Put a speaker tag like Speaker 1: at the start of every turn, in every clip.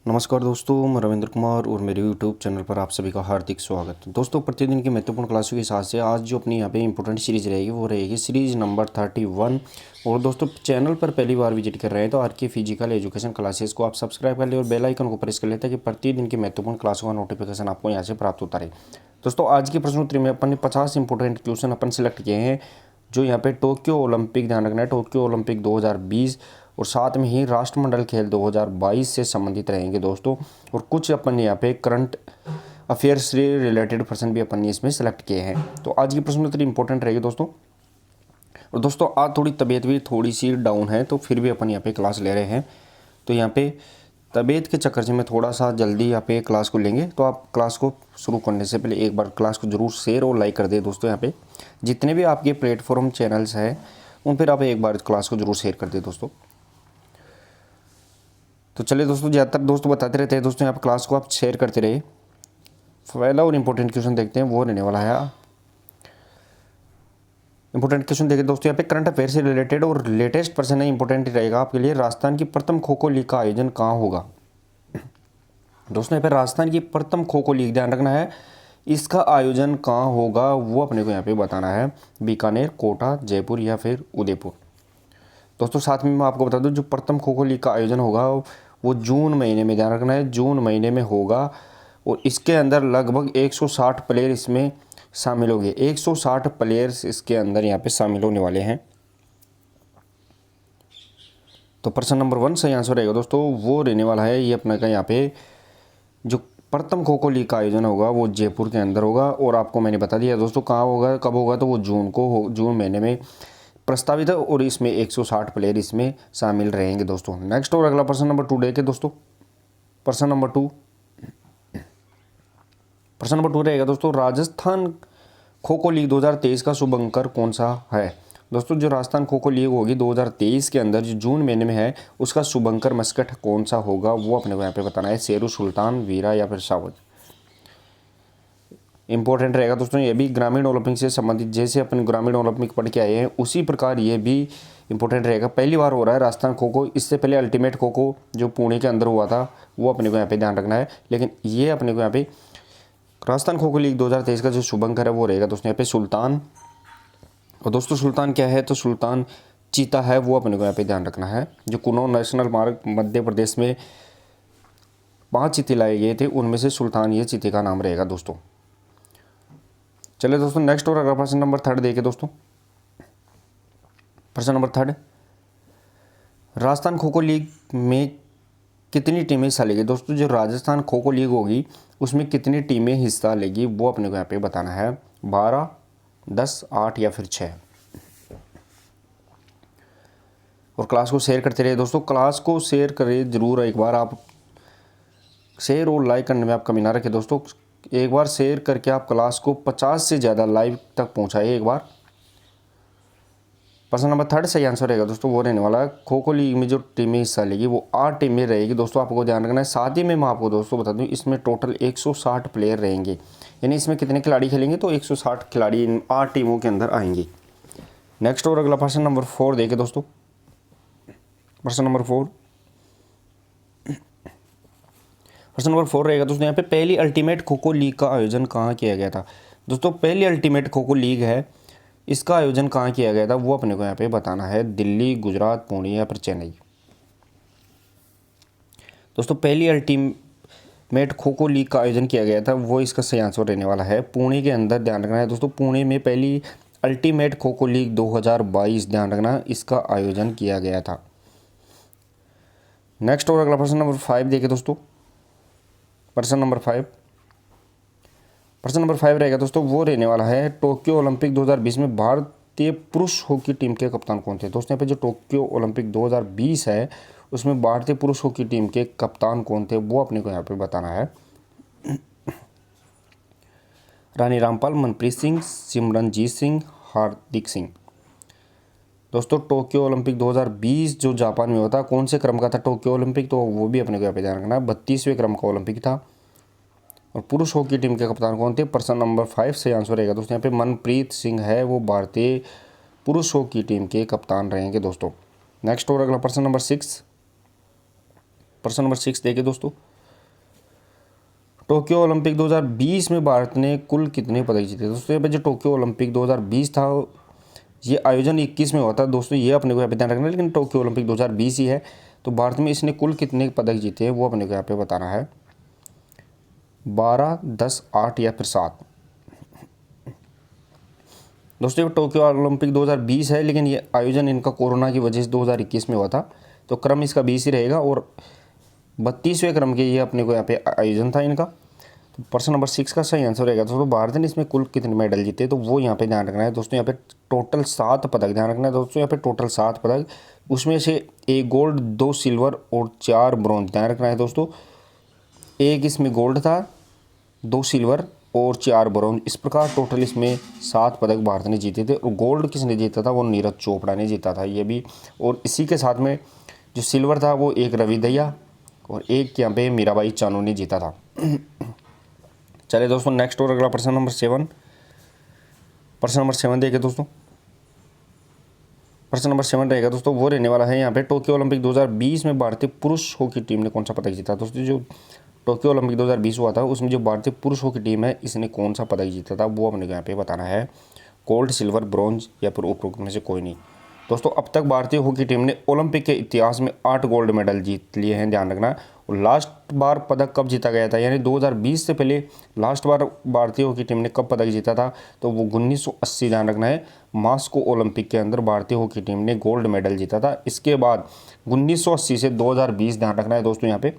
Speaker 1: नमस्कार दोस्तों, मैं रविंद्र कुमार और मेरे यूट्यूब चैनल पर आप सभी का हार्दिक स्वागत। दोस्तों, प्रतिदिन की महत्वपूर्ण क्लासों के साथ से आज जो अपनी यहाँ पे इंपॉर्टेंट सीरीज़ रहेगी वो रहेगी सीरीज़ नंबर 31। और दोस्तों, चैनल पर पहली बार विजिट कर रहे हैं तो आर के फिजिकल एजुकेशन क्लासेस को आप सब्सक्राइब कर ले और बेल आइकन को प्रेस कर ले ताकि प्रतिदिन की महत्वपूर्ण क्लासों का नोटिफिकेशन आपको यहाँ से प्राप्त होता रहे। दोस्तों, आज की प्रश्नोत्तरी में अपन ने 50 इंपॉर्टेंट क्वेश्चन अपन सिलेक्ट किए हैं जो यहाँ पे टोक्यो ओलंपिक, ध्यान रखना है, टोक्यो ओलंपिक 2020 और साथ में ही राष्ट्रमंडल खेल 2022 से संबंधित रहेंगे दोस्तों। और कुछ अपन यहाँ पे करंट अफेयर्स से रिलेटेड प्रश्न भी अपन ने इसमें सेलेक्ट किए हैं। तो आज की प्रश्नोत्तरी इंपॉर्टेंट रहेगी दोस्तों। और दोस्तों, आज थोड़ी तबीयत भी थोड़ी सी डाउन है तो फिर भी अपन यहाँ पे क्लास ले रहे हैं। तो यहाँ पे तबीयत के चक्कर से मैं थोड़ा सा जल्दी यहाँ पे क्लास को लेंगे, तो आप क्लास को शुरू करने से पहले एक बार क्लास को जरूर शेयर और लाइक कर दे दोस्तों। यहाँ पे जितने भी आपके प्लेटफॉर्म चैनल्स हैं उन पर आप एक बार क्लास को जरूर शेयर कर दे दोस्तों। तो चलिए दोस्तों, ज़्यादातर दोस्तों बताते रहते हैं दोस्तों, यहाँ पर क्लास को आप शेयर करते रहिए। पहला और इम्पोर्टेंट क्वेश्चन देखते हैं, वो रहने वाला है। इंपॉर्टेंट क्वेश्चन देखिए दोस्तों, यहाँ पे करंट अफेयर से रिलेटेड और लेटेस्ट प्रश्न है, इंपॉर्टेंट रहेगा आपके लिए। राजस्थान की प्रथम खो खो लीग का आयोजन कहाँ होगा? दोस्तों, यहाँ पे राजस्थान की प्रथम खो खो लीग, ध्यान रखना है, इसका आयोजन कहाँ होगा वो अपने को यहाँ पे बताना है। बीकानेर, कोटा, जयपुर या फिर उदयपुर। दोस्तों, साथ में मैं आपको बता दूं, जो प्रथम खो खो लीग का आयोजन होगा वो जून महीने में, ध्यान रखना है, जून महीने में होगा। और इसके अंदर लगभग 160 प्लेयर इसमें शामिल होंगे। 160 प्लेयर्स इसके अंदर यहाँ पे शामिल होने वाले हैं। तो प्रश्न नंबर 1 सही आंसर रहेगा दोस्तों, वो रहने वाला है ये अपने का यहाँ पे जो प्रथम खो खो लीग का आयोजन होगा वो जयपुर के अंदर होगा। और आपको मैंने बता दिया दोस्तों कहाँ होगा, कब होगा, तो वो जून महीने में प्रस्तावित है और इसमें 160 प्लेयर इसमें शामिल रहेंगे दोस्तों। नेक्स्ट और अगला प्रश्न नंबर 2 देखे दोस्तों। प्रश्न नंबर 2 रहेगा दोस्तों, राजस्थान खो खो लीग 2023 का शुभ अंकर कौन सा है? दोस्तों, जो राजस्थान खो खो लीग होगी 2023 के अंदर जो जून महीने में है उसका शुभ अंकर मस्कट कौन सा होगा वो अपने को यहाँ पे बताना है। शेरू, सुल्तान, वीरा या फिर सावज। इंपॉर्टेंट रहेगा दोस्तों, ये भी ग्रामीण ओलंपिक से संबंधित, जैसे अपन ग्रामीण ओलंपिक पढ़ के आए हैं उसी प्रकार ये भी इंपॉर्टेंट रहेगा। पहली बार हो रहा है राजस्थान खो खो, इससे पहले अल्टीमेट खो खो जो पुणे के अंदर हुआ था वो अपने को यहाँ पे ध्यान रखना है। लेकिन ये अपने को यहाँ पे राजस्थान खो खो लीग 2023 का जो शुभंकर है वो रहेगा दोस्तों यहाँ पे सुल्तान। और दोस्तों, सुल्तान क्या है, तो सुल्तान चीता है, वो अपने को यहाँ पे ध्यान रखना है। जो कुनो नेशनल मार्ग मध्य प्रदेश में 5 चीते लाए गए थे उनमें से सुल्तान ये चीते का नाम रहेगा दोस्तों। चलिए दोस्तों, नेक्स्ट और अगला प्रश्न नंबर 3 देखिए दोस्तों। प्रश्न नंबर 3, राजस्थान खो खो लीग में कितनी टीमें हिस्सा लेगी? दोस्तों, जो राजस्थान खो खो लीग होगी उसमें कितनी टीमें हिस्सा लेगी वो अपने को यहाँ पे बताना है। 12, 10, 8 या फिर 6। और क्लास को शेयर करते रहिए दोस्तों, क्लास को शेयर करिए जरूर। एक बार आप शेयर और लाइक करने में आप कमी ना रखें दोस्तों। एक बार शेयर करके आप क्लास को 50 से ज़्यादा लाइव तक पहुँचाइए एक बार। प्रश्न नंबर 3 सही आंसर रहेगा दोस्तों, वो रहने वाला है खो खो लीग में जो टीमें हिस्सा लेगी वो 8 टीमें रहेगी दोस्तों, आपको ध्यान रखना है। साथ ही में मैं आपको दोस्तों बता दूं इसमें टोटल 160 प्लेयर रहेंगे, यानी इसमें कितने खिलाड़ी खेलेंगे, तो 160 खिलाड़ी इन 8 टीमों के अंदर आएंगे। नेक्स्ट और अगला प्रश्न नंबर 4 देखें दोस्तों। प्रश्न नंबर 4 रहेगा दोस्तों, यहाँ पे पहली अल्टीमेट खो खो लीग का आयोजन कहाँ किया गया था? दोस्तों, पहली अल्टीमेट खो खो लीग है, इसका आयोजन कहाँ किया गया था वो अपने को यहाँ पे बताना है। दिल्ली, गुजरात, पुणे या फिर चेन्नई। दोस्तों, पहली अल्टीमेट खो खो लीग का आयोजन किया गया था वो इसका सही आंसर रहने वाला है पुणे के अंदर। ध्यान रखना है दोस्तों, पुणे में पहली अल्टीमेट खो खो लीग 2022, ध्यान रखना, इसका आयोजन किया गया था। नेक्स्ट और अगला प्रश्न नंबर 5 देखिए दोस्तों। प्रश्न नंबर 5 रहेगा दोस्तों, वो रहने वाला है टोक्यो ओलंपिक 2020 में भारतीय पुरुष हॉकी टीम के कप्तान कौन थे? दोस्तों, यहाँ पे जो टोक्यो ओलंपिक 2020 है उसमें भारतीय पुरुष हॉकी टीम के कप्तान कौन थे वो अपने को यहाँ पे बताना है। रानी रामपाल, मनप्रीत सिंह, सिमरनजीत सिंह, हार्दिक सिंह। दोस्तों, टोक्यो ओलंपिक 2020 जो जापान में हुआ था, कौन से क्रम का था टोक्यो ओलंपिक, तो वो भी अपने को यहाँ पे ध्यान रखना है, 32वें क्रम का ओलंपिक था। और पुरुष हॉकी टीम के कप्तान कौन थे? प्रश्न नंबर 5 से आंसर रहेगा दोस्तों, यहाँ पे मनप्रीत सिंह है, वो भारतीय पुरुष हॉकी टीम के कप्तान रहेंगे दोस्तों। नेक्स्ट और अगला प्रश्न नंबर 6 देखिए दोस्तों। टोक्यो ओलंपिक 2020 में भारत ने कुल कितने पदक जीते दोस्तों? यहाँ पे जो टोक्यो ओलंपिक 2020 था ये आयोजन 21 में हुआ था दोस्तों, ये अपने को यहाँ पे ध्यान रखना है, लेकिन टोक्यो ओलंपिक 2020 ही है। तो भारत में इसने कुल कितने पदक जीते हैं वो अपने को यहाँ पे बताना है, 12, 10, 8 या फिर 7। दोस्तों ये टोक्यो ओलंपिक 2020 है, लेकिन ये आयोजन इनका कोरोना की वजह से 2021 में हुआ था, तो क्रम इसका 20 ही रहेगा और 32वें क्रम के ये अपने को यहाँ पे आयोजन था इनका। तो प्रश्न नंबर 6 का सही आंसर रहेगा दोस्तों, भारत ने इसमें कुल कितने मेडल जीते तो वो यहाँ पे ध्यान रखना है दोस्तों। यहाँ पे टोटल 7 पदक ध्यान रखना है दोस्तों, यहाँ पे टोटल 7 पदक, उसमें से 1 गोल्ड, 2 सिल्वर और 4 ब्रॉन्ज ध्यान रखना है दोस्तों। एक इसमें गोल्ड था, 2 सिल्वर और 4 ब्रॉन्ज, इस प्रकार टोटल इसमें 7 पदक भारत ने जीते थे। और गोल्ड किसने जीता था? वो नीरज चोपड़ा ने जीता था ये भी। और इसी के साथ में जो सिल्वर था वो एक रवि दहिया और एक यहाँ पे मीराबाई चानू ने जीता था। चलिए दोस्तों नेक्स्ट और अगला प्रश्न नंबर 7। प्रश्न नंबर 7 देखिए दोस्तों, प्रश्न नंबर 7 रहेगा दोस्तों, वो रहने वाला है यहाँ पे, टोक्यो ओलंपिक 2020 में भारतीय पुरुष हॉकी टीम ने कौन सा पदक जीता? दोस्तों जो टोक्यो ओलंपिक 2020 हुआ था उसमें जो भारतीय पुरुष हॉकी टीम है इसने कौन सा पदक जीता था वो अपने को यहाँ पे बताना है, गोल्ड, सिल्वर, ब्रॉन्ज या फिर उपरोक्त में से कोई नहीं। दोस्तों अब तक भारतीय हॉकी टीम ने ओलंपिक के इतिहास में 8 गोल्ड मेडल जीत लिए हैं, ध्यान रखना। और लास्ट बार पदक कब जीता गया था, यानी 2020 से पहले लास्ट बार भारतीय हॉकी टीम ने कब पदक जीता था तो वो 1980, ध्यान रखना है, मास्को ओलंपिक के अंदर भारतीय हॉकी टीम ने गोल्ड मेडल जीता था। इसके बाद 1980 से 2020 ध्यान रखना है दोस्तों, यहाँ पे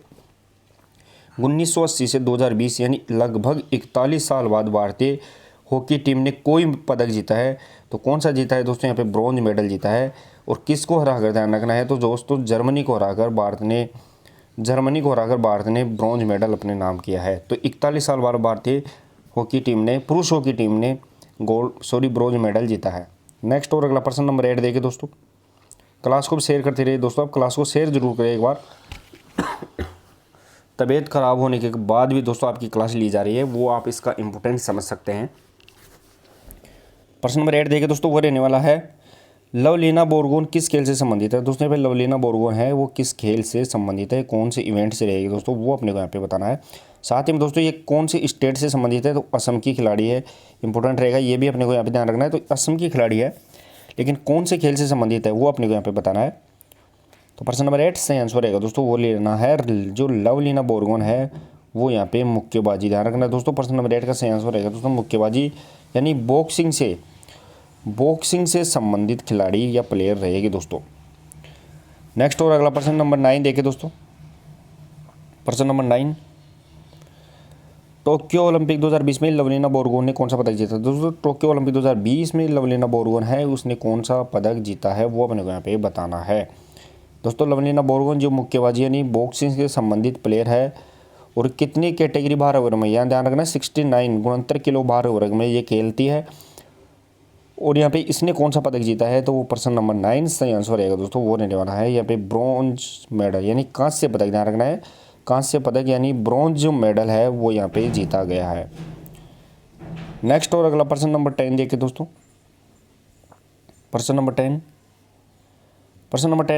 Speaker 1: 1980 से 2020 यानी लगभग 41 साल बाद भारतीय हॉकी टीम ने कोई पदक जीता है। तो कौन सा जीता है दोस्तों? यहाँ पे ब्रॉन्ज मेडल जीता है। और किसको हराकर ध्यान रखना है तो दोस्तों जर्मनी को हराकर भारत ने ब्रॉन्ज मेडल अपने नाम किया है। तो 41 साल बाद भारतीय हॉकी टीम ने, पुरुष हॉकी टीम ने ब्रॉन्ज मेडल जीता है। नेक्स्ट और अगला प्रश्न नंबर 8 देखिए दोस्तों, क्लास को भी शेयर करते रहिए दोस्तों, आप क्लास को शेयर जरूर करें एक बार। तबीयत खराब होने के बाद भी दोस्तों आपकी क्लास ली जा रही है, वो आप इसका इम्पोर्टेंस समझ सकते हैं। प्रश्न नंबर 8 देखिए दोस्तों, वो रहने वाला है, लवलीना बोरगोन किस खेल से संबंधित है? दोस्तों यहाँ पे लवलीना बोरगोन है वो किस खेल से संबंधित है, कौन से इवेंट से रहेगी दोस्तों वो अपने को यहाँ पे बताना है। साथ ही में दोस्तों ये कौन से स्टेट से संबंधित है तो असम की खिलाड़ी है, इंपॉर्टेंट रहेगा, ये भी अपने को यहाँ पे ध्यान रखना है। तो असम की खिलाड़ी है, लेकिन कौन से खेल से संबंधित है वो अपने को यहाँ पे बताना है। तो प्रश्न नंबर 8 सही आंसर रहेगा दोस्तों, वो लेना है, जो लवलीना बोरगोन है वो यहाँ पे मुक्केबाजी, ध्यान रखना है दोस्तों। प्रश्न नंबर 8 का सही आंसर रहेगा दोस्तों मुक्केबाजी, यानी बॉक्सिंग से संबंधित खिलाड़ी या प्लेयर रहेगी दोस्तों। नेक्स्ट और अगला प्रश्न नंबर 9 देखिए दोस्तों, प्रश्न नंबर 9, टोक्यो ओलंपिक 2020 में लवलीना बोरगोन ने कौन सा पदक जीता? दोस्तों टोक्यो ओलंपिक 2020 में लवलीना बोरगोन है उसने कौन सा पदक जीता है वो अपने को यहाँ पे बताना है। दोस्तों लवलीना बोरगोन जो मुक्केबाजी यानी बॉक्सिंग से संबंधित प्लेयर है और कितनी कैटेगरी भार वर्ग में, यहाँ ध्यान रखना 69 69 किलो भार वर्ग में ये खेलती है। और यहाँ पे इसने कौन सा पदक जीता है तो वो प्रश्न नंबर 9 सही आंसर रहेगा दोस्तों, वो रहने वाला है यहाँ पे ब्रॉन्ज मेडल, यानी कांस्य पदक, ध्यान रखना है कांस्य पदक यानी ब्रॉन्ज जो मेडल है वो यहाँ पे जीता गया है। नेक्स्ट और अगला प्रश्न नंबर 10 देखिए दोस्तों, प्रश्न नंबर 10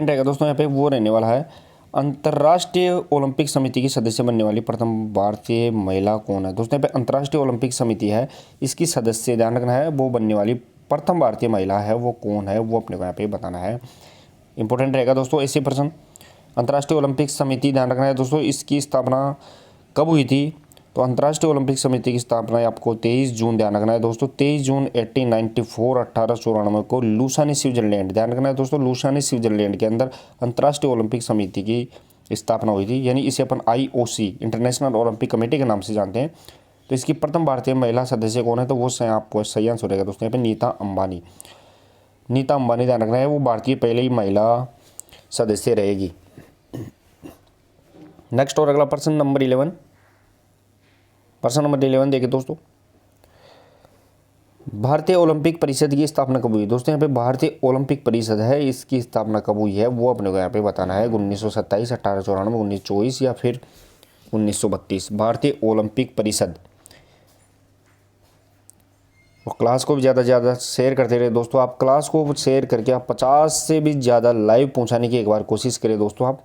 Speaker 1: रहेगा दोस्तों, यहाँ पे वो रहने वाला है, अंतर्राष्ट्रीय ओलंपिक समिति की सदस्य बनने वाली प्रथम भारतीय महिला कौन है? दोस्तों यहाँ पे अंतर्राष्ट्रीय ओलंपिक समिति है इसकी सदस्य, ध्यान रखना है, वो बनने वाली प्रथम भारतीय महिला है वो कौन है वो अपने को यहाँ पे बताना है। इंपॉर्टेंट रहेगा दोस्तों ऐसे प्रश्न। अंतर्राष्ट्रीय ओलंपिक समिति ध्यान रखना है दोस्तों, इसकी स्थापना कब हुई थी? तो अंतर्राष्ट्रीय ओलंपिक समिति की स्थापना आपको 23 जून, ध्यान रखना है दोस्तों 23 जून 1894 को लुसानी स्विट्जरलैंड, ध्यान रखना है दोस्तों लुसानी स्विट्जरलैंड के अंदर अंतर्राष्ट्रीय ओलंपिक समिति की स्थापना हुई थी, यानी इसे अपन IOC इंटरनेशनल ओलंपिक कमेटी के नाम से जानते हैं। तो इसकी प्रथम भारतीय महिला सदस्य कौन है तो वो आपको सही आंसर रहेगा दोस्तों यहाँ पे नीता अंबानी, ध्यान रखना है, वो भारतीय पहले ही महिला सदस्य रहेगी। नेक्स्ट और अगला प्रश्न नंबर 11, प्रश्न नंबर 11 देखिए दोस्तों, भारतीय ओलंपिक परिषद की स्थापना कब हुई? दोस्तों यहाँ पे भारतीय ओलंपिक परिषद है इसकी स्थापना कब हुई है वो अपने को यहाँ पे बताना है, 1927, 1894, 1924 या फिर 1932। भारतीय ओलंपिक परिषद। और क्लास को भी ज़्यादा से ज़्यादा शेयर करते रहे दोस्तों, आप क्लास को शेयर करके आप 50 से भी ज़्यादा लाइव पहुँचाने की एक बार कोशिश करें दोस्तों आप।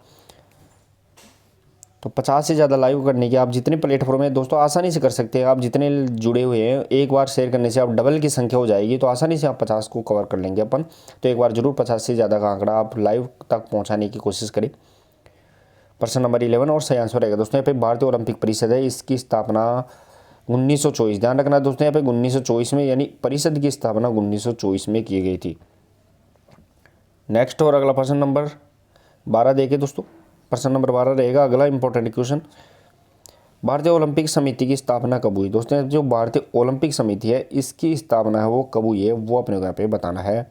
Speaker 1: तो 50 से ज़्यादा लाइव करने की आप जितने प्लेटफॉर्म है दोस्तों आसानी से कर सकते हैं। आप जितने जुड़े हुए हैं एक बार शेयर करने से आप डबल की संख्या हो जाएगी, तो आसानी से आप 50 को कवर कर लेंगे अपन। तो एक बार जरूर 50 से ज़्यादा का आंकड़ा आप लाइव तक पहुँचाने की कोशिश करें। प्रश्न नंबर 11 और सही आंसर रहेगा दोस्तों यहाँ पे भारतीय ओलंपिक परिषद है, इसकी स्थापना 1924, ध्यान रखना दोस्तों यहाँ पे 1924 में, यानी परिषद की स्थापना 1924 में की गई थी। नेक्स्ट और अगला प्रश्न नंबर 12 देखे दोस्तों। प्रश्न नंबर 12 रहेगा अगला इंपॉर्टेंट क्वेश्चन, भारतीय ओलंपिक समिति की स्थापना कब हुई। दोस्तों जो भारतीय ओलंपिक समिति है इसकी स्थापना है वो कब हुई है, वो अपने को यहाँ पे बताना है।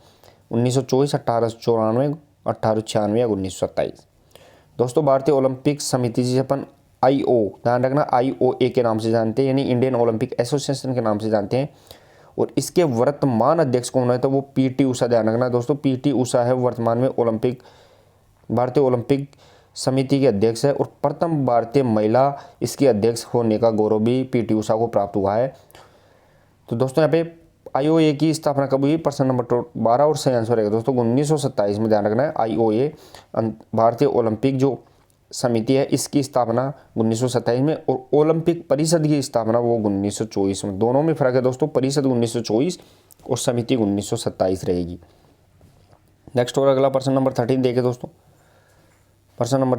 Speaker 1: 1924, 1894, 1896 या 1927। दोस्तों भारतीय ओलंपिक समिति जिसे अपन IO, ध्यान रखना IOA के नाम से जानते हैं, यानी इंडियन ओलंपिक एसोसिएशन के नाम से जानते हैं। और इसके वर्तमान अध्यक्ष कौन है, तो वो PT ऊषा, ध्यान रखना दोस्तों PT ऊषा है वर्तमान में भारतीय ओलंपिक समिति के अध्यक्ष है। और प्रथम भारतीय महिला इसकी अध्यक्ष होने का गौरव भी PT ऊषा को प्राप्त हुआ है। तो दोस्तों यहाँ पे IOA की स्थापना कब हुई, प्रश्न नंबर 12 और सही आंसर रहेगा दोस्तों 1927 में, ध्यान रखना है। IOA भारतीय ओलंपिक जो समिति है इसकी स्थापना 1927 में, और ओलंपिक परिषद की स्थापना वो 1924 में। दोनों में फर्क है दोस्तों, परिषद 1924 और समिति 1927 रहेगी। नेक्स्ट और अगला प्रश्न नंबर 13 देखे दोस्तों। प्रश्न नंबर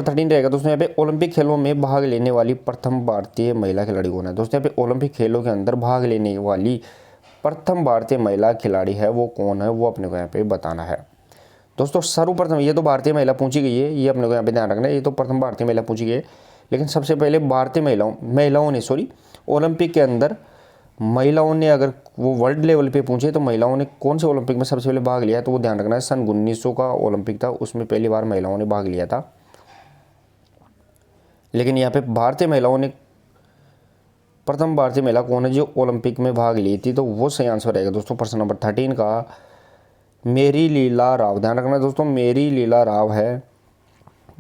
Speaker 1: 13 रहेगा दोस्तों यहाँ पे ओलंपिक खेलों में भाग लेने वाली प्रथम भारतीय महिला खिलाड़ी कौन है। दोस्तों यहाँ पे ओलंपिक खेलों के अंदर भाग लेने वाली प्रथम भारतीय महिला खिलाड़ी है वो कौन है, वो अपने को यहाँ पे बताना है। दोस्तों सर्वप्रथम, ये तो भारतीय महिला पूछी गई है, ये अपने को यहाँ पे ध्यान रखना है, ये तो प्रथम भारतीय महिला पूछी गई है। लेकिन सबसे पहले भारतीय महिलाओं ने ओलंपिक के अंदर महिलाओं ने, अगर वो वर्ल्ड लेवल पे पूछे तो महिलाओं ने कौन से ओलंपिक में सबसे पहले भाग लिया है, तो वो ध्यान रखना है सन 1900 का ओलंपिक था, उसमें पहली बार महिलाओं ने भाग लिया था। लेकिन यहाँ पे भारतीय महिलाओं ने प्रथम भारतीय महिला कौन है जो ओलंपिक में भाग ली थी, तो वो सही आंसर रहेगा दोस्तों प्रश्न नंबर 13 का मेरी लीला राव। ध्यान रखना दोस्तों मेरी लीला राव है,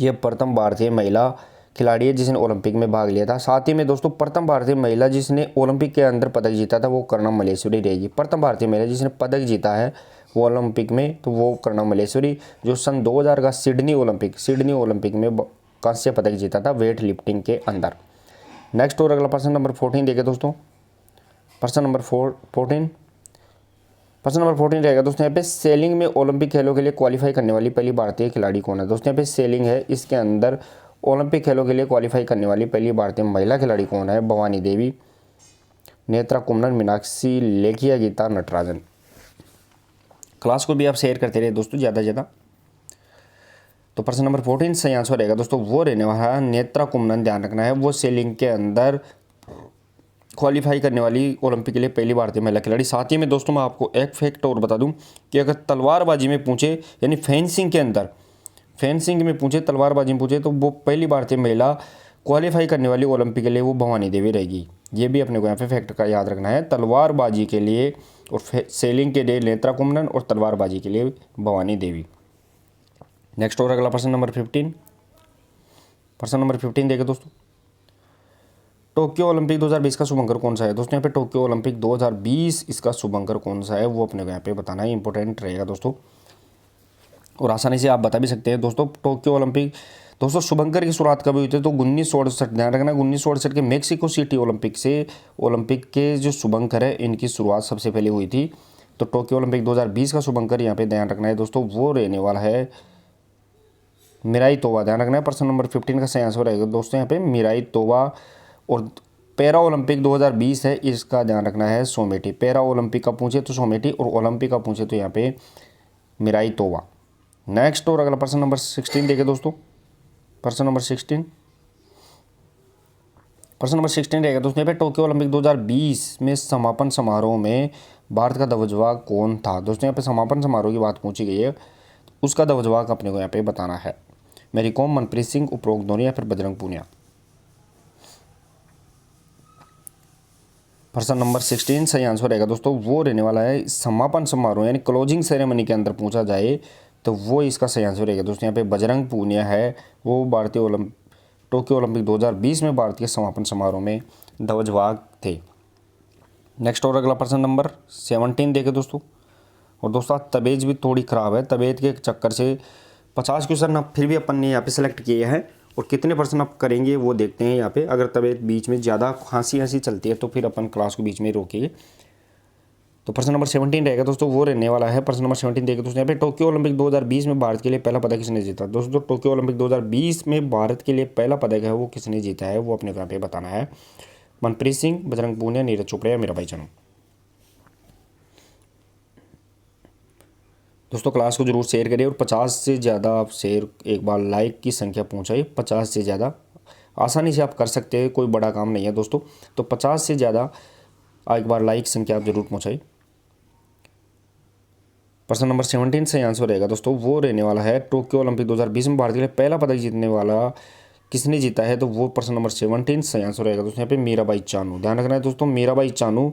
Speaker 1: ये प्रथम भारतीय महिला खिलाड़ी है जिसने ओलंपिक में भाग लिया था। साथ ही में दोस्तों प्रथम भारतीय महिला जिसने ओलंपिक के अंदर पदक जीता था वो कर्णम मल्लेश्वरी रहेगी। प्रथम भारतीय महिला जिसने पदक जीता है वो ओलंपिक में, तो वो कर्णम मल्लेश्वरी, जो सन 2000 का सिडनी ओलंपिक में कांस्य पदक जीता था वेट लिफ्टिंग के अंदर। नेक्स्ट और अगला प्रश्न नंबर 14 देखे दोस्तों। प्रश्न नंबर 14 रहेगा दोस्तों यहाँ पे सेलिंग में ओलंपिक खेलों के लिए क्वालिफाई करने वाली पहली भारतीय खिलाड़ी कौन है। दोस्तों यहाँ पे सेलिंग है, इसके अंदर ओलंपिक खेलों के लिए क्वालिफाई करने वाली पहली भारतीय महिला खिलाड़ी कौन है, भवानी देवी, नेत्रा कुम्मन, मीनाक्षी लेखिया, गीता नटराजन। क्लास को भी आप शेयर करते रहे दोस्तों ज़्यादा से ज़्यादा। तो प्रश्न नंबर 14 सही आंसर रहेगा दोस्तों वो रहने वाला है नेत्रा कुम्मन, ध्यान रखना है, वो सेलिंग के अंदर क्वालिफाई करने वाली ओलंपिक के लिए पहली भारतीय महिला खिलाड़ी। साथ ही में दोस्तों मैं आपको एक फैक्ट और बता दूं कि अगर तलवारबाजी में पूछे, यानी फेंसिंग में पूछे, तलवारबाजी में पूछे, तो वो पहली भारतीय महिला क्वालिफाई करने वाली ओलंपिक के लिए वो भवानी देवी रहेगी। ये भी अपने को यहाँ पे फैक्ट का याद रखना है, तलवारबाजी के लिए और सेलिंग के लिए नेत्रा कुम्मन और तलवारबाजी के लिए भवानी देवी। नेक्स्ट और अगला प्रश्न नंबर 15 देखें दोस्तों। टोक्यो ओलंपिक 2020 का शुभंकर कौन सा है। दोस्तों यहाँ पे टोक्यो ओलंपिक 2020 इसका शुभंकर कौन सा है वो अपने को यहाँ पे बताना है, इंपॉर्टेंट रहेगा दोस्तों, और आसानी से आप बता भी सकते हैं दोस्तों। टोक्यो ओलंपिक दोस्तों शुभंकर की शुरुआत कभी हुई थी, तो 1968, ध्यान रखना 1968 के मेक्सिको सिटी ओलंपिक से ओलंपिक के जो शुभंकर है इनकी शुरुआत सबसे पहले हुई थी। तो टोक्यो ओलंपिक 2020 का शुभंकर यहाँ पे ध्यान रखना है दोस्तों वो रहने वाला है मिराई तोवा, ध्यान रखना है। प्रश्न नंबर 15 का सही आंसर रहेगा दोस्तों यहाँ पे मिराई तोवा। और पैरा ओलंपिक 2020 है, इसका ध्यान रखना है सोमेटी। पैरा ओलंपिक का पूछे तो सोमेटी, और ओलंपिक का पूछे तो यहाँ पे मिराई तोवा। नेक्स्ट और अगला प्रश्न नंबर 16 देखें दोस्तों। प्रश्न नंबर 16 रहेगा दोस्तों यहाँ पे टोक्यो ओलंपिक 2020 में समापन समारोह में भारत का ध्वजवाहक कौन था। दोस्तों यहाँ पे समापन समारोह की बात पूछी गई है, उसका ध्वजवाहक अपने को यहाँ पे बताना है। मैरी कॉम, मनप्रीत सिंह, उपरोक्त धोनी या फिर बजरंग पूनिया। प्रश्न नंबर 16 सही आंसर रहेगा दोस्तों वो रहने वाला है समापन समारोह, यानी क्लोजिंग सेरेमनी के अंदर पूछा जाए तो वो इसका सही आंसर रहेगा दोस्तों यहाँ पे बजरंग पूनिया है, वो टोक्यो ओलंपिक 2020 में भारत के समापन समारोह में ध्वजवाहक थे। नेक्स्ट और अगला प्रश्न नंबर 17 देखें दोस्तों। और दोस्तों तबीयत भी थोड़ी ख़राब है, तबीयत के चक्कर से 50 क्वेश्चन अब फिर भी अपन ने यहाँ पे सेलेक्ट किए हैं और कितने % आप करेंगे वो देखते हैं यहाँ पे। अगर तबीयत बीच में ज़्यादा खांसी चलती है तो फिर अपन क्लास को बीच में रोकेंगे। तो प्रश्न नंबर 17 रहेगा दोस्तों, वो रहने वाला है। प्रश्न नंबर 17 देखिए दोस्तों, यहाँ पे टोक्यो ओलंपिक 2020 में भारत के लिए पहला पदक किसने जीता। दोस्तों टोक्यो ओलंपिक 2020 में भारत के लिए पहला पदक है वो किसने जीता है, वो अपने को यहाँ पे बताना है। मनप्रीत सिंह, बजरंग पूनिया, नीरज चोपड़ा या मीराबाई चानू। दोस्तों क्लास को जरूर शेयर करिए और 50 से ज़्यादा आप शेयर एक बार लाइक की संख्या पहुँचाइए। 50 से ज़्यादा आसानी से आप कर सकते हैं, कोई बड़ा काम नहीं है दोस्तों। तो 50 से ज़्यादा एक बार लाइक संख्या आप जरूर पहुँचाइए। प्रश्न नंबर 17 से आंसर रहेगा दोस्तों, वो रहने वाला है टोक्यो ओलंपिक 2020 में भारत के लिए पहला पदक जीतने वाला किसने जीता है। तो वो प्रश्न नंबर 17 से आंसर रहेगा दोस्तों, यहाँ पे मीराबाई चानू। ध्यान रखना है दोस्तों, मीराबाई चानू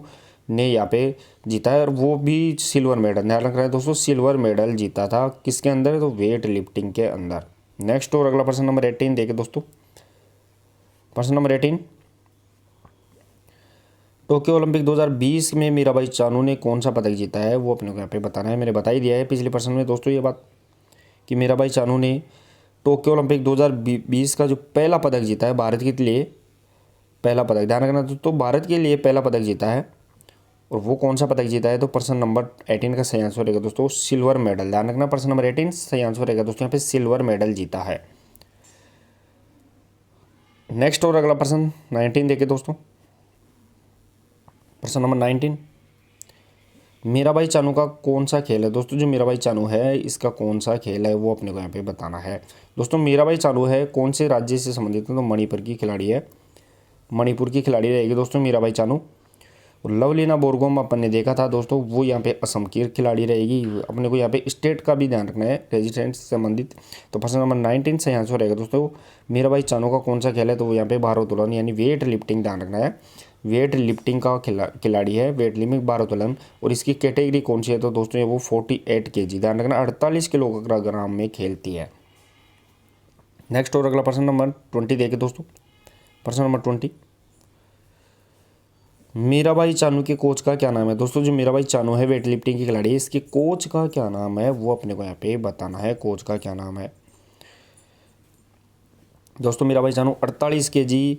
Speaker 1: ने यहाँ पे जीता है और वो भी सिल्वर मेडल। ध्यान रखना है दोस्तों, सिल्वर मेडल जीता था किसके अंदर, तो वेट लिफ्टिंग के अंदर। नेक्स्ट और अगला प्रश्न नंबर 18 देखे दोस्तों। प्रश्न नंबर 18, टोक्यो ओलंपिक 2020 में मीराबाई चानू ने कौन सा पदक जीता है, वो अपने को यहाँ पे बताना है। मैंने बता ही दिया है पिछले प्रश्न में दोस्तों ये बात कि मीराबाई चानू ने टोक्यो ओलंपिक 2020 का जो पहला पदक जीता है भारत के लिए, पहला पदक। ध्यान रखना दोस्तों, भारत के लिए पहला पदक जीता है और वो कौन सा पदक जीता है। तो प्रश्न नंबर 18 का सही आंसर रहेगा दोस्तों सिल्वर मेडल। ध्यान रखना, प्रश्न नंबर 18 सही आंसर रहेगा दोस्तों, यहाँ पे सिल्वर मेडल जीता है। नेक्स्ट और अगला प्रश्न 19 देखिए दोस्तों। प्रश्न नंबर 19, मीराबाई चानू का कौन सा खेल है। दोस्तों जो मीराबाई चानू है इसका कौन सा खेल है वो अपने को यहाँ पे बताना है। दोस्तों मीराबाई चानू है कौन से राज्य से संबंधित है, तो मणिपुर की खिलाड़ी है। मणिपुर की खिलाड़ी रहेगी दोस्तों मीराबाई चानू। और लवलीना बोरगोम अपन ने देखा था दोस्तों, वो यहाँ पे असम की खिलाड़ी रहेगी। अपने को यहाँ पे स्टेट का भी ध्यान रखना है, रेजिडेंट से संबंधित। तो प्रश्न नंबर 19 सही आंसर रहेगा दोस्तों, मीराबाई चानू का कौन सा खेल है, तो वो यहाँ पे भारोत्तोलन यानी वेट लिफ्टिंग। ध्यान रखना है, वेट लिफ्टिंग का खिलाड़ी है, वेट लिफ्टिंग भारोत्तोलन। और इसकी कैटेगरी कौन सी है, तो दोस्तों ये वो 48 kg। ध्यान रखना 48 किलोग्राम में खेलती है। नेक्स्ट और अगला प्रश्न नंबर 20 देखिए दोस्तों। प्रश्न नंबर 20, मीराबाई चानू के कोच का क्या नाम है। दोस्तों जो मीराबाई चानू है वेट लिफ्टिंग की खिलाड़ी है, इसके कोच का क्या नाम है वो अपने को यहाँ पे बताना है। कोच का क्या नाम है दोस्तों, मीराबाई चानू 48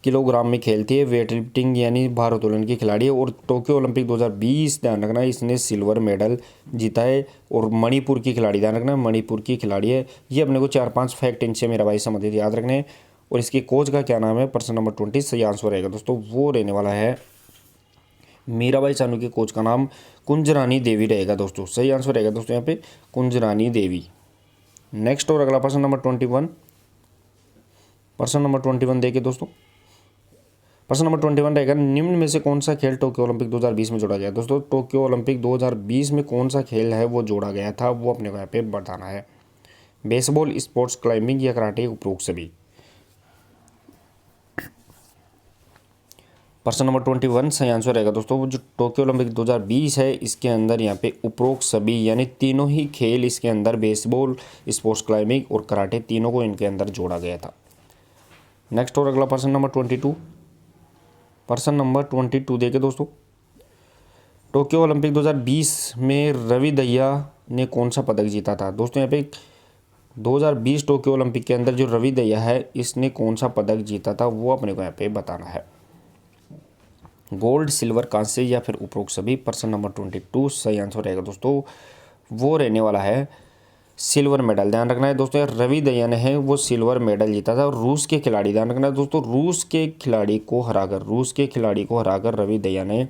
Speaker 1: किलोग्राम में खेलती है, वेट लिफ्टिंग यानी भारोत्तोलन की खिलाड़ी है। और टोक्यो ओलंपिक 2020 ध्यान रखना इसने सिल्वर मेडल जीता है। और मणिपुर की खिलाड़ी, ध्यान रखना मणिपुर की खिलाड़ी है। ये अपने को 4-5 फैक्ट इनसे मीराबाई संबंधित याद रखने हैं। और इसके कोच का क्या नाम है, प्रश्न नंबर 20 सही आंसर रहेगा दोस्तों, वो रहने वाला है मीराबाई चानू के कोच का नाम कुंजरानी देवी रहेगा दोस्तों। सही आंसर रहेगा दोस्तों यहाँ पे कुंजरानी देवी। नेक्स्ट और अगला प्रश्न नंबर 21। प्रश्न नंबर 21 देखिए दोस्तों। प्रश्न नंबर 21 रहेगा, निम्न में से कौन सा खेल टोक्यो ओलंपिक 2020 में जोड़ा गया। दोस्तों टोक्यो ओलंपिक 2020 में कौन सा खेल है वो जोड़ा गया था, वो अपने को यहाँ पे बताना है। बेसबॉल, स्पोर्ट्स क्लाइंबिंग या कराटे, उपरोक्त सभी। प्रश्न नंबर 21 सही आंसर रहेगा दोस्तों, जो टोक्यो ओलंपिक 2020 है इसके अंदर यहाँ पे उपरोक्त सभी यानी तीनों ही खेल इसके अंदर बेसबॉल, स्पोर्ट्स क्लाइंबिंग और कराटे तीनों को इनके अंदर जोड़ा गया था। नेक्स्ट और अगला प्रश्न नंबर 22। प्रश्न नंबर 22 देखे दोस्तों। टोक्यो ओलंपिक 2020 में रवि दहिया ने कौन सा पदक जीता था। दोस्तों यहाँ पे 2020 टोक्यो ओलंपिक के अंदर जो रवि दहिया है इसने कौन सा पदक जीता था वो अपने को यहाँ पे बताना है। गोल्ड, सिल्वर, कांस्य या फिर उपरोक्त सभी। प्रश्न नंबर 22 सही आंसर रहेगा दोस्तों, वो रहने वाला है सिल्वर मेडल। ध्यान रखना है दोस्तों, रवि दहिया ने है वो सिल्वर मेडल जीता था। और रूस के खिलाड़ी, ध्यान रखना है दोस्तों, रूस के खिलाड़ी को हराकर रवि दहिया ने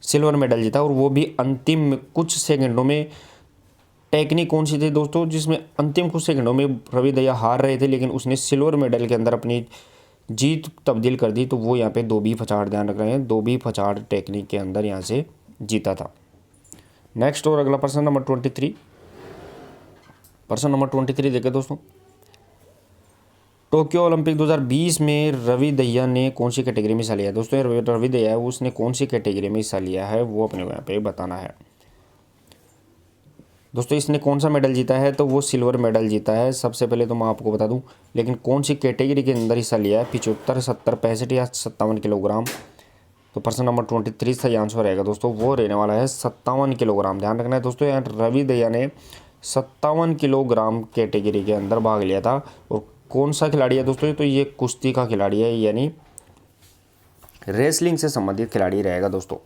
Speaker 1: सिल्वर मेडल जीता। और वो भी अंतिम कुछ सेकंडों में। टेक्निक कौन सी थी दोस्तों, जिसमें अंतिम कुछ सेकंडों में रवि दहिया हार रहे थे लेकिन उसने सिल्वर मेडल के अंदर अपनी जीत तब्दील कर दी। तो वो यहाँ पे धोबी फचाड़, ध्यान रख रहे हैं, धोबी फचाड़ टेक्निक के अंदर यहाँ से जीता था। नेक्स्ट और अगला प्रश्न नंबर 23। प्रश्न नंबर 23 देखें दोस्तों। टोक्यो ओलंपिक 2020 में रवि दहिया ने कौन सी कैटेगरी में हिस्सा लिया है। दोस्तों रवि दहिया है उसने कौन सी कैटेगरी में हिस्सा लिया है वो अपने को यहाँ पे बताना है। दोस्तों इसने कौन सा मेडल जीता है, तो वो सिल्वर मेडल जीता है। सबसे पहले तो मैं आपको बता दूं, लेकिन कौन सी कैटेगरी के अंदर हिस्सा लिया है, 75, 70, 65 या 57 किलोग्राम। तो प्रश्न नंबर 23 सही आंसर रहेगा दोस्तों, वो रहने वाला है 57 किलोग्राम। ध्यान रखना है दोस्तों, यहाँ रवि दहिया ने 57 किलोग्राम कैटेगरी के अंदर भाग लिया था। और कौन सा खिलाड़ी है दोस्तों? तो ये कुश्ती का खिलाड़ी है, यानी रेसलिंग से संबंधित खिलाड़ी रहेगा दोस्तों।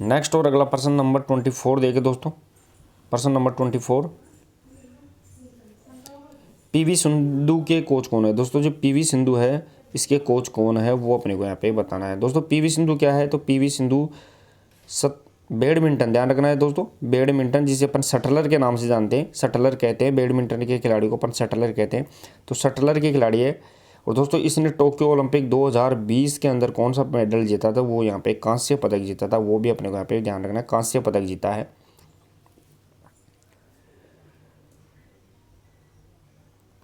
Speaker 1: नेक्स्ट और अगला प्रश्न नंबर 24 देखे दोस्तों। प्रश्न नंबर 24, पीवी सिंधु के कोच कौन है? दोस्तों जो पीवी सिंधु है इसके कोच कौन है वो अपने को यहाँ पे बताना है। दोस्तों पीवी सिंधु क्या है? तो पीवी सिंधु बैडमिंटन, ध्यान रखना है दोस्तों, बैडमिंटन जिसे अपन शटलर के नाम से जानते हैं, शटलर कहते हैं, बैडमिंटन के खिलाड़ी को अपन शटलर कहते हैं। तो शटलर के खिलाड़ी है। और दोस्तों इसने टोक्यो ओलंपिक 2020 के अंदर कौन सा मेडल जीता था? वो यहाँ पे कांस्य पदक जीता था, वो भी अपने को यहाँ पे ध्यान रखना है, कांस्य पदक जीता है।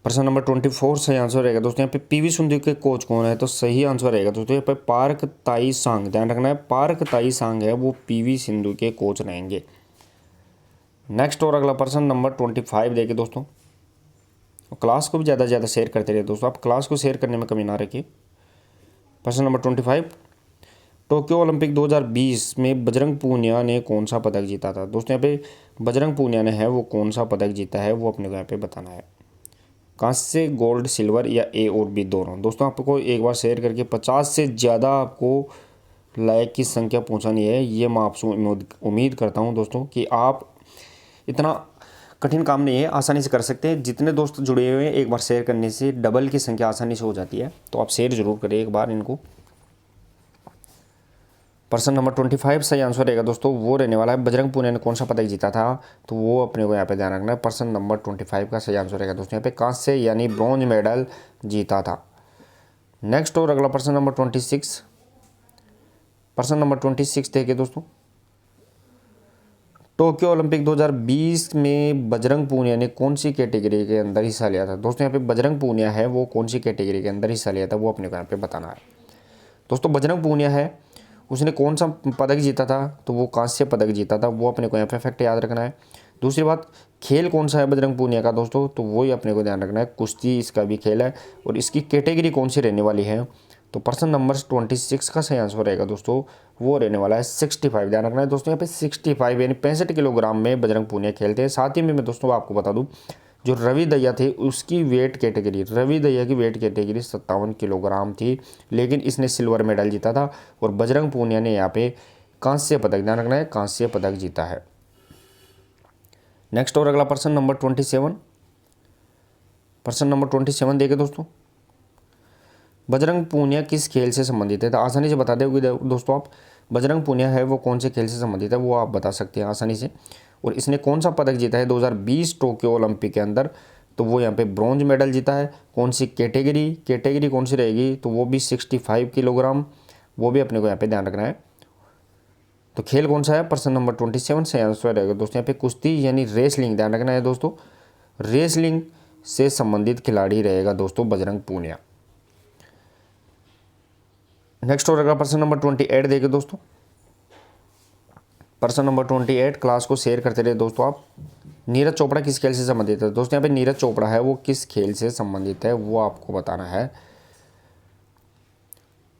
Speaker 1: प्रश्न नंबर 24 सही आंसर रहेगा दोस्तों। यहाँ पे पीवी सिंधु के कोच कौन है? तो सही आंसर रहेगा दोस्तों यहाँ पे पार्क ताई सांग, ध्यान रखना है, पार्क ताई सांग है वो पीवी सिंधु के कोच रहेंगे। नेक्स्ट और अगला प्रश्न नंबर 25 देखिए दोस्तों। क्लास को भी ज़्यादा से ज़्यादा शेयर करते रहिए दोस्तों, आप क्लास को शेयर करने में कमी ना रखिए। प्रश्न नंबर 25, टोक्यो ओलंपिक 2020 में बजरंग पूनिया ने कौन सा पदक जीता था? दोस्तों यहाँ पे बजरंग पूनिया ने है वो कौन सा पदक जीता है वो अपने को यहाँ पे बताना है। कांस्य, गोल्ड, सिल्वर या ए और बी दोनों? दोस्तों आपको एक बार शेयर करके 50 से ज़्यादा आपको लाइक की संख्या पहुंचानी है। ये मैं आपसे उम्मीद करता हूं दोस्तों कि आप, इतना कठिन काम नहीं है, आसानी से कर सकते हैं। जितने दोस्त जुड़े हुए हैं एक बार शेयर करने से डबल की संख्या आसानी से हो जाती है, तो आप शेयर जरूर करें एक बार इनको। प्रश्न नंबर 25 सही आंसर रहेगा दोस्तों, वो रहने वाला है बजरंग पूनिया ने कौन सा पदक जीता था? तो वो अपने को यहाँ पे ध्यान रखना है। प्रश्न नंबर 25 का सही आंसर रहेगा दोस्तों यहाँ पे कांस्य यानी ब्रॉन्ज मेडल जीता था। नेक्स्ट और अगला प्रश्न नंबर 26, प्रश्न नंबर 26 देखिए दोस्तों। टोक्यो ओलंपिक 2020 में बजरंग पूनिया ने कौन सी कैटेगरी के अंदर हिस्सा लिया था? दोस्तों यहाँ पे बजरंग पूनिया है वो कौन सी कैटेगरी के अंदर हिस्सा लिया था वो अपने को यहाँ पे बताना है। दोस्तों बजरंग पूनिया है उसने कौन सा पदक जीता था? तो वो कांस्य पदक जीता था, वो अपने को यहाँ पे फैक्ट याद रखना है। दूसरी बात, खेल कौन सा है बजरंग पूनिया का दोस्तों? तो वो ही अपने को ध्यान रखना है, कुश्ती इसका भी खेल है। और इसकी कैटेगरी कौन सी रहने वाली है? तो प्रश्न नंबर 26 का सही आंसर रहेगा दोस्तों, वो रहने वाला है 65, ध्यान रखना है दोस्तों यहाँ पे 65 यानी 65 किलोग्राम में बजरंग पूनिया खेलते हैं। साथ ही में मैं दोस्तों आपको बता दूं, जो रवि दहिया थे उसकी वेट कैटेगरी, रवि दहिया की वेट कैटेगरी 57 किलोग्राम थी, लेकिन इसने सिल्वर मेडल जीता था। और बजरंग पूनिया ने यहाँ पे कांस्य पदक, ध्यान रखना है, कांस्य पदक जीता है। नेक्स्ट और अगला प्रश्न नंबर 27, प्रश्न नंबर 27 देखे दोस्तों। बजरंग पूनिया किस खेल से संबंधित है? तो आसानी से बता दोगे दोस्तों आप, बजरंग पूनिया है वो कौन से खेल से संबंधित है वो आप बता सकते हैं आसानी से। और इसने कौन सा पदक जीता है 2020 टोक्यो ओलंपिक के अंदर? तो वो यहाँ पे ब्रॉन्ज मेडल जीता है। कौन सी कैटेगरी कौन सी रहेगी? तो वो भी 65 किलोग्राम, वो भी अपने को यहाँ पे ध्यान रखना है। तो खेल कौन सा है? प्रश्न नंबर 27 से आंसर रहेगा दोस्तों यहाँ पे कुश्ती यानी रेसलिंग, ध्यान रखना है दोस्तों, रेसलिंग से संबंधित खिलाड़ी रहेगा दोस्तों बजरंग पूनिया। नेक्स्ट और अगला प्रश्न नंबर 28 देखिए दोस्तों। प्रश्न नंबर 28, क्लास को शेयर करते रहे दोस्तों आप। नीरज चोपड़ा किस खेल से संबंधित है? दोस्तों यहाँ पे नीरज चोपड़ा है वो किस खेल से संबंधित है वो आपको बताना है।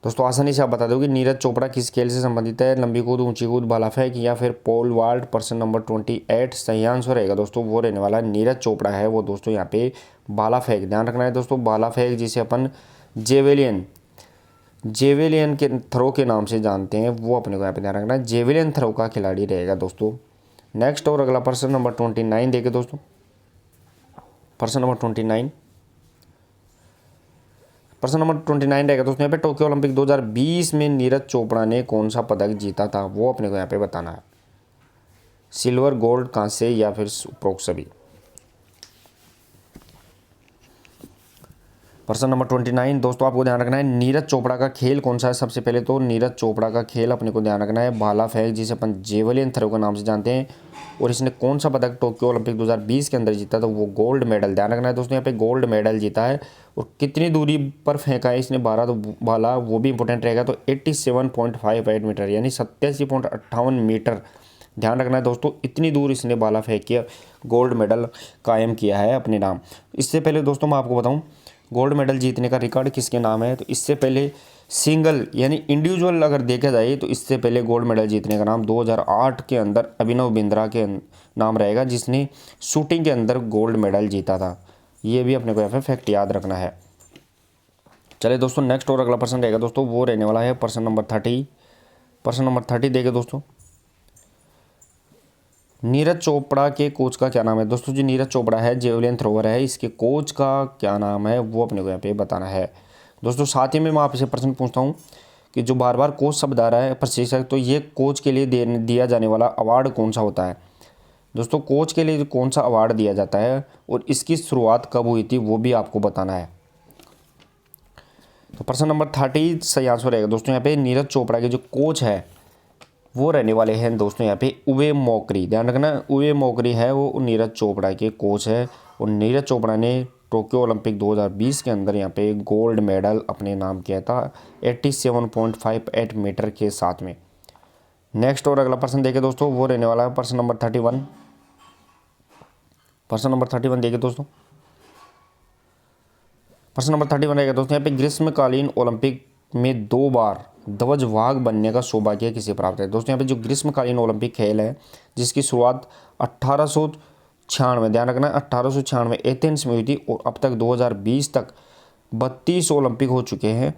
Speaker 1: दोस्तों आसानी से आप बता दोगे नीरज चोपड़ा किस खेल से संबंधित है, लंबी कूद, ऊंची कूद, भाला फेंक या फिर पोल वाल्ट? प्रश्न नंबर 28 सही आंसर रहेगा दोस्तों, वो रहने वाला नीरज चोपड़ा है वो दोस्तों यहाँ पे भाला फेंक, ध्यान रखना है दोस्तों, भाला फेंक जिसे अपन जेवेलियन के थ्रो के नाम से जानते हैं, वो अपने को यहाँ पे ध्यान रखना है, जेवेलियन थ्रो का खिलाड़ी रहेगा दोस्तों। नेक्स्ट और अगला प्रश्न नंबर 29 देखे दोस्तों। प्रश्न नंबर 29, प्रश्न नंबर 29 रहेगा दोस्तों यहाँ पे टोक्यो ओलंपिक 2020 में नीरज चोपड़ा ने कौन सा पदक जीता था वो अपने को यहाँ पे बताना है। सिल्वर, गोल्ड, कांस्य या फिर उपरोक्त सभी? प्रश्न नंबर 29 दोस्तों आपको ध्यान रखना है नीरज चोपड़ा का खेल कौन सा है। सबसे पहले तो नीरज चोपड़ा का खेल अपने को ध्यान रखना है भाला फेंक जिसे अपन जेवलिन थ्रो के नाम से जानते हैं। और इसने कौन सा पदक टोक्यो ओलंपिक 2020 के अंदर जीता था? वो गोल्ड मेडल, ध्यान रखना है दोस्तों यहाँ पे गोल्ड मेडल जीता है। और कितनी दूरी पर फेंका है इसने भाला वो भी इंपॉर्टेंट रहेगा, तो 87.58 मीटर यानी 87.58 मीटर, ध्यान रखना है दोस्तों, इतनी दूर इसने भाला फेंक के गोल्ड मेडल कायम किया है अपने नाम। इससे पहले दोस्तों मैं आपको बताऊं गोल्ड मेडल जीतने का रिकॉर्ड किसके नाम है, तो इससे पहले सिंगल यानी इंडिविजुअल अगर देखा जाए तो इससे पहले गोल्ड मेडल जीतने का नाम 2008 के अंदर अभिनव नाम रहेगा जिसने शूटिंग के अंदर गोल्ड मेडल जीता था। ये भी अपने को यहाँ पे फैक्ट याद रखना है। चलिए दोस्तों नेक्स्ट और अगला प्रश्न रहेगा दोस्तों, वो रहने वाला है प्रश्न नंबर 30। प्रश्न नंबर 30 देखिए दोस्तों, नीरज चोपड़ा के कोच का क्या नाम है। दोस्तों जो नीरज चोपड़ा है जेवलिन थ्रोवर है, इसके कोच का क्या नाम है वो अपने को यहाँ पे बताना है। दोस्तों साथ ही में मैं आपसे प्रश्न पूछता हूँ कि जो बार बार कोच शब्द आ रहा है प्रशिक्षक, तो ये कोच के लिए दिया जाने वाला अवार्ड कौन सा होता है। दोस्तों कोच के लिए कौन सा अवार्ड दिया जाता है और इसकी शुरुआत कब हुई थी वो भी आपको बताना है। तो प्रश्न नंबर 30 सही आंसर रहेगा दोस्तों यहाँ पे नीरज चोपड़ा के जो कोच है वो रहने वाले हैं दोस्तों यहाँ पे उवे मोकरी। ध्यान रखना, उवे मोकरी है वो नीरज चोपड़ा के कोच है। और नीरज चोपड़ा ने टोक्यो ओलंपिक 2020 के अंदर यहाँ पे गोल्ड मेडल अपने नाम किया था 87.58 मीटर के साथ में। नेक्स्ट और अगला प्रश्न देखिए दोस्तों, वो रहने वाला है प्रश्न नंबर 31। प्रश्न नंबर 31 देखिए दोस्तों, प्रश्न नंबर 31 रहेगा दोस्तों यहाँ पे ग्रीष्मकालीन ओलंपिक में 2 बार ध्वजवाहक बनने का सौभाग्य किसे प्राप्त है। दोस्तों यहाँ पे जो ग्रीष्मकालीन ओलंपिक खेल है जिसकी शुरुआत 1896, ध्यान रखना 1896 एथेंस में हुई थी और अब तक 2020 तक 32 ओलंपिक हो चुके हैं।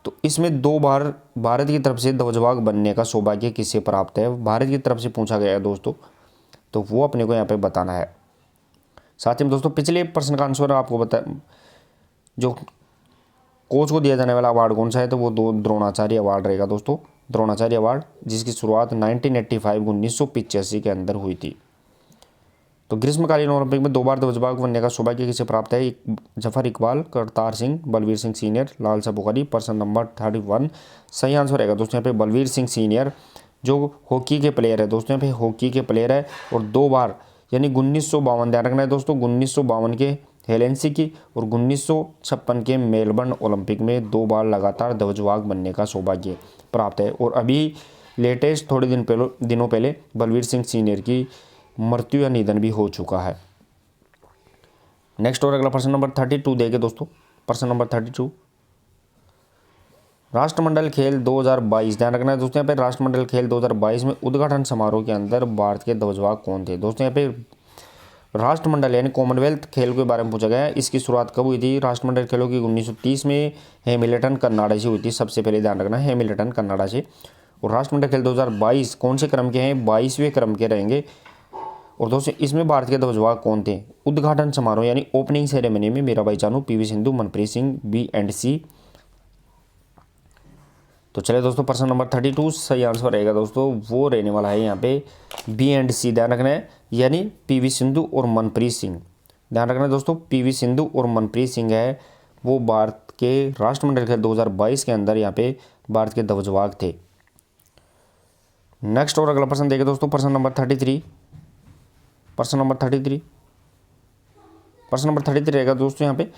Speaker 1: तो इसमें 2 बार भारत की तरफ से ध्वजवाहक बनने का सौभाग्य किसे प्राप्त है, भारत की तरफ से पूछा गया है दोस्तों, तो वो अपने को यहाँ पे बताना है। साथ ही में दोस्तों पिछले प्रश्न का आंसर आपको बता, जो कोच को दिया जाने वाला अवार्ड कौन सा है, तो वो द्रोणाचार्य अवार्ड रहेगा दोस्तों। द्रोणाचार्य अवार्ड जिसकी शुरुआत 1985 के अंदर हुई थी। तो ग्रीष्मकालीन ओलंपिक में 2 बार ध्वजवाहक बनने का सौभाग्य किसे प्राप्त है, जफर इकबाल, करतार सिंह, बलवीर सिंह सीनियर, लालसा बुखारी। प्रश्न नंबर 31 सही आंसर रहेगा दोस्तों यहाँ पे बलवीर सिंह सीनियर, जो हॉकी के प्लेयर है दोस्तों, यहाँ पे हॉकी के प्लेयर है और 2 बार यानी 1952, ध्यान रखना है दोस्तों 1952 के हेलेंसिकी और 1956 के मेलबर्न ओलंपिक में 2 बार लगातार ध्वजवाहक बनने का सौभाग्य प्राप्त है। और अभी लेटेस्ट थोड़े दिनों पहले बलवीर सिंह सीनियर की मृत्यु या निधन भी हो चुका है। नेक्स्ट और अगला प्रश्न नंबर 32 देखे दोस्तों, प्रश्न नंबर 32 राष्ट्रमंडल खेल 2022, ध्यान रखना है दोस्तों यहाँ पे राष्ट्रमंडल खेल 2022 में उद्घाटन समारोह के अंदर भारत के ध्वजवाहक कौन थे। दोस्तों यहाँ पे राष्ट्रमंडल यानी कॉमनवेल्थ खेल के बारे में पूछा गया है, इसकी शुरुआत कब हुई थी। राष्ट्रमंडल खेलों की 1930 में हैमिल्टन कनाडा से हुई थी, सबसे पहले ध्यान रखना है हैमिल्टन कनाडा से। और राष्ट्रमंडल खेल 2022 कौन से क्रम के हैं, 22वें क्रम के रहेंगे। और दोस्तों इसमें भारत के ध्वजवाहक कौन थे, उद्घाटन समारोह यानी ओपनिंग सेरेमनी में मीराबाई चानू, पीवी सिंधु, मनप्रीत सिंह, B&C। तो चलिए दोस्तों प्रश्न नंबर 32 सही आंसर रहेगा दोस्तों, वो रहने वाला है यहाँ पे B&C, ध्यान रखना है यानी पीवी सिंधु और मनप्रीत सिंह। ध्यान रखना है दोस्तों पीवी सिंधु और मनप्रीत सिंह है वो भारत के राष्ट्रमंडल खेल 2022 के अंदर यहाँ पे भारत के ध्वजवाहक थे। नेक्स्ट और अगला प्रश्न देखें दोस्तों, प्रश्न नंबर 33। प्रश्न नंबर 33 रहेगा दोस्तों यहाँ पे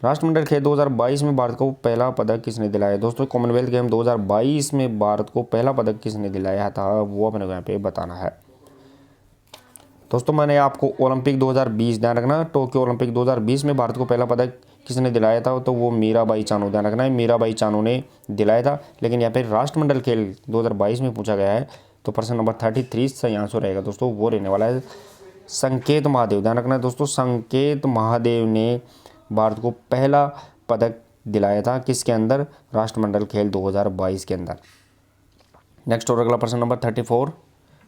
Speaker 1: राष्ट्रमंडल खेल 2022 में भारत को पहला पदक किसने दिलाया। दोस्तों कॉमनवेल्थ गेम 2022 में भारत को पहला पदक किसने दिलाया था वो अपने को यहाँ पे बताना है। दोस्तों मैंने आपको ओलंपिक 2020 ध्यान रखना, टोक्यो ओलंपिक 2020 में भारत को पहला पदक किसने दिलाया था, तो वो मीराबाई चानू, ध्यान रखना है मीराबाई चानू ने दिलाया था। लेकिन यहाँ पे राष्ट्रमंडल खेल 2022 में पूछा गया है, तो प्रश्न नंबर 33 सही आंसर रहेगा दोस्तों, वो रहने वाला है संकेत महादेव। ध्यान रखना है दोस्तों संकेत महादेव ने भारत को पहला पदक दिलाया था किसके अंदर, राष्ट्रमंडल खेल 2022 के अंदर। नेक्स्ट और अगला प्रश्न नंबर 34।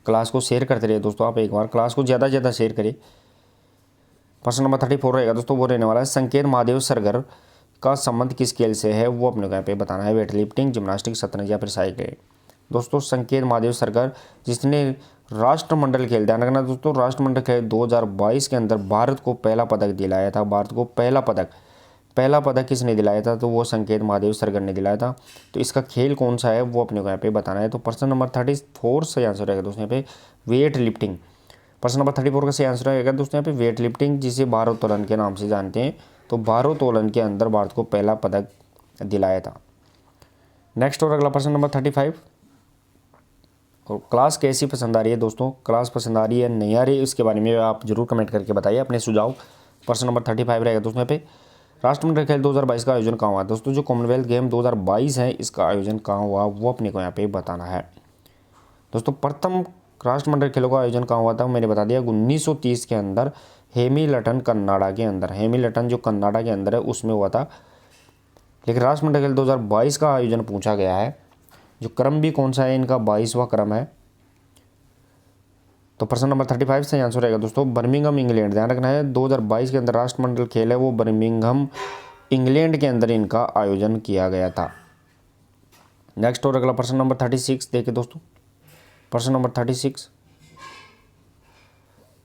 Speaker 1: क्लास को शेयर करते रहिए दोस्तों, आप एक बार क्लास को ज़्यादा से ज़्यादा शेयर करिए। प्रश्न नंबर 34 रहेगा दोस्तों, वो रहने वाला है संकेत महादेव सरगर का संबंध किस खेल से है वो अपने को यहाँ पे बताना है, वेट लिफ्टिंग, जिम्नास्टिक, शतरंज या फिर साइकिल। दोस्तों संकेत महादेव सरगर जिसने राष्ट्रमंडल खेल, ध्यान रखना दोस्तों राष्ट्रमंडल खेल 2022 के अंदर भारत को पहला पदक दिलाया था, भारत को पहला पदक किसने दिलाया था, तो वो संकेत महादेव सरगर ने दिलाया था। तो इसका खेल कौन सा है वो अपने को यहाँ पे बताना है। तो प्रश्न नंबर 34 सही आंसर रहेगा दोस्तों यहाँ पे वेट लिफ्टिंग। प्रश्न नंबर 34 का सही आंसर रहेगा दोस्तों यहाँ पे वेट लिफ्टिंग, जिसे भारोत्तोलन के नाम से जानते हैं। तो भारोत्तोलन के अंदर भारत को पहला पदक दिलाया था। नेक्स्ट और अगला प्रश्न नंबर 35। और क्लास कैसी पसंद आ रही है दोस्तों, क्लास पसंद आ रही है नहीं आ रही है, इसके बारे में आप जरूर कमेंट करके बताइए अपने सुझाव। प्रश्न नंबर 35 रहेगा दोस्तों यहाँ पे राष्ट्रमंडल खेल 2022 का आयोजन कहाँ हुआ। दोस्तों जो कॉमनवेल्थ गेम 2022 है इसका आयोजन कहाँ हुआ वो अपने को यहाँ पे बताना है। दोस्तों प्रथम राष्ट्रमंडल खेलों का आयोजन कहाँ हुआ था, मैंने बता दिया 1930 के अंदर हेमिल्टन कनाडा के अंदर, हेमिल्टन जो कनाडा के अंदर है उसमें हुआ था। लेकिन राष्ट्रमंडल खेल 2022 का आयोजन पूछा गया है, जो क्रम भी कौन सा है इनका, 22वां क्रम है। तो प्रश्न नंबर 35 सही आंसर रहेगा दोस्तों बर्मिंघम इंग्लैंड। ध्यान रखना है 2022 के अंदर राष्ट्रमंडल खेल है वो बर्मिंघम इंग्लैंड के अंदर इनका आयोजन किया गया था। नेक्स्ट और अगला प्रश्न नंबर 36 देखिए दोस्तों, प्रश्न नंबर 36,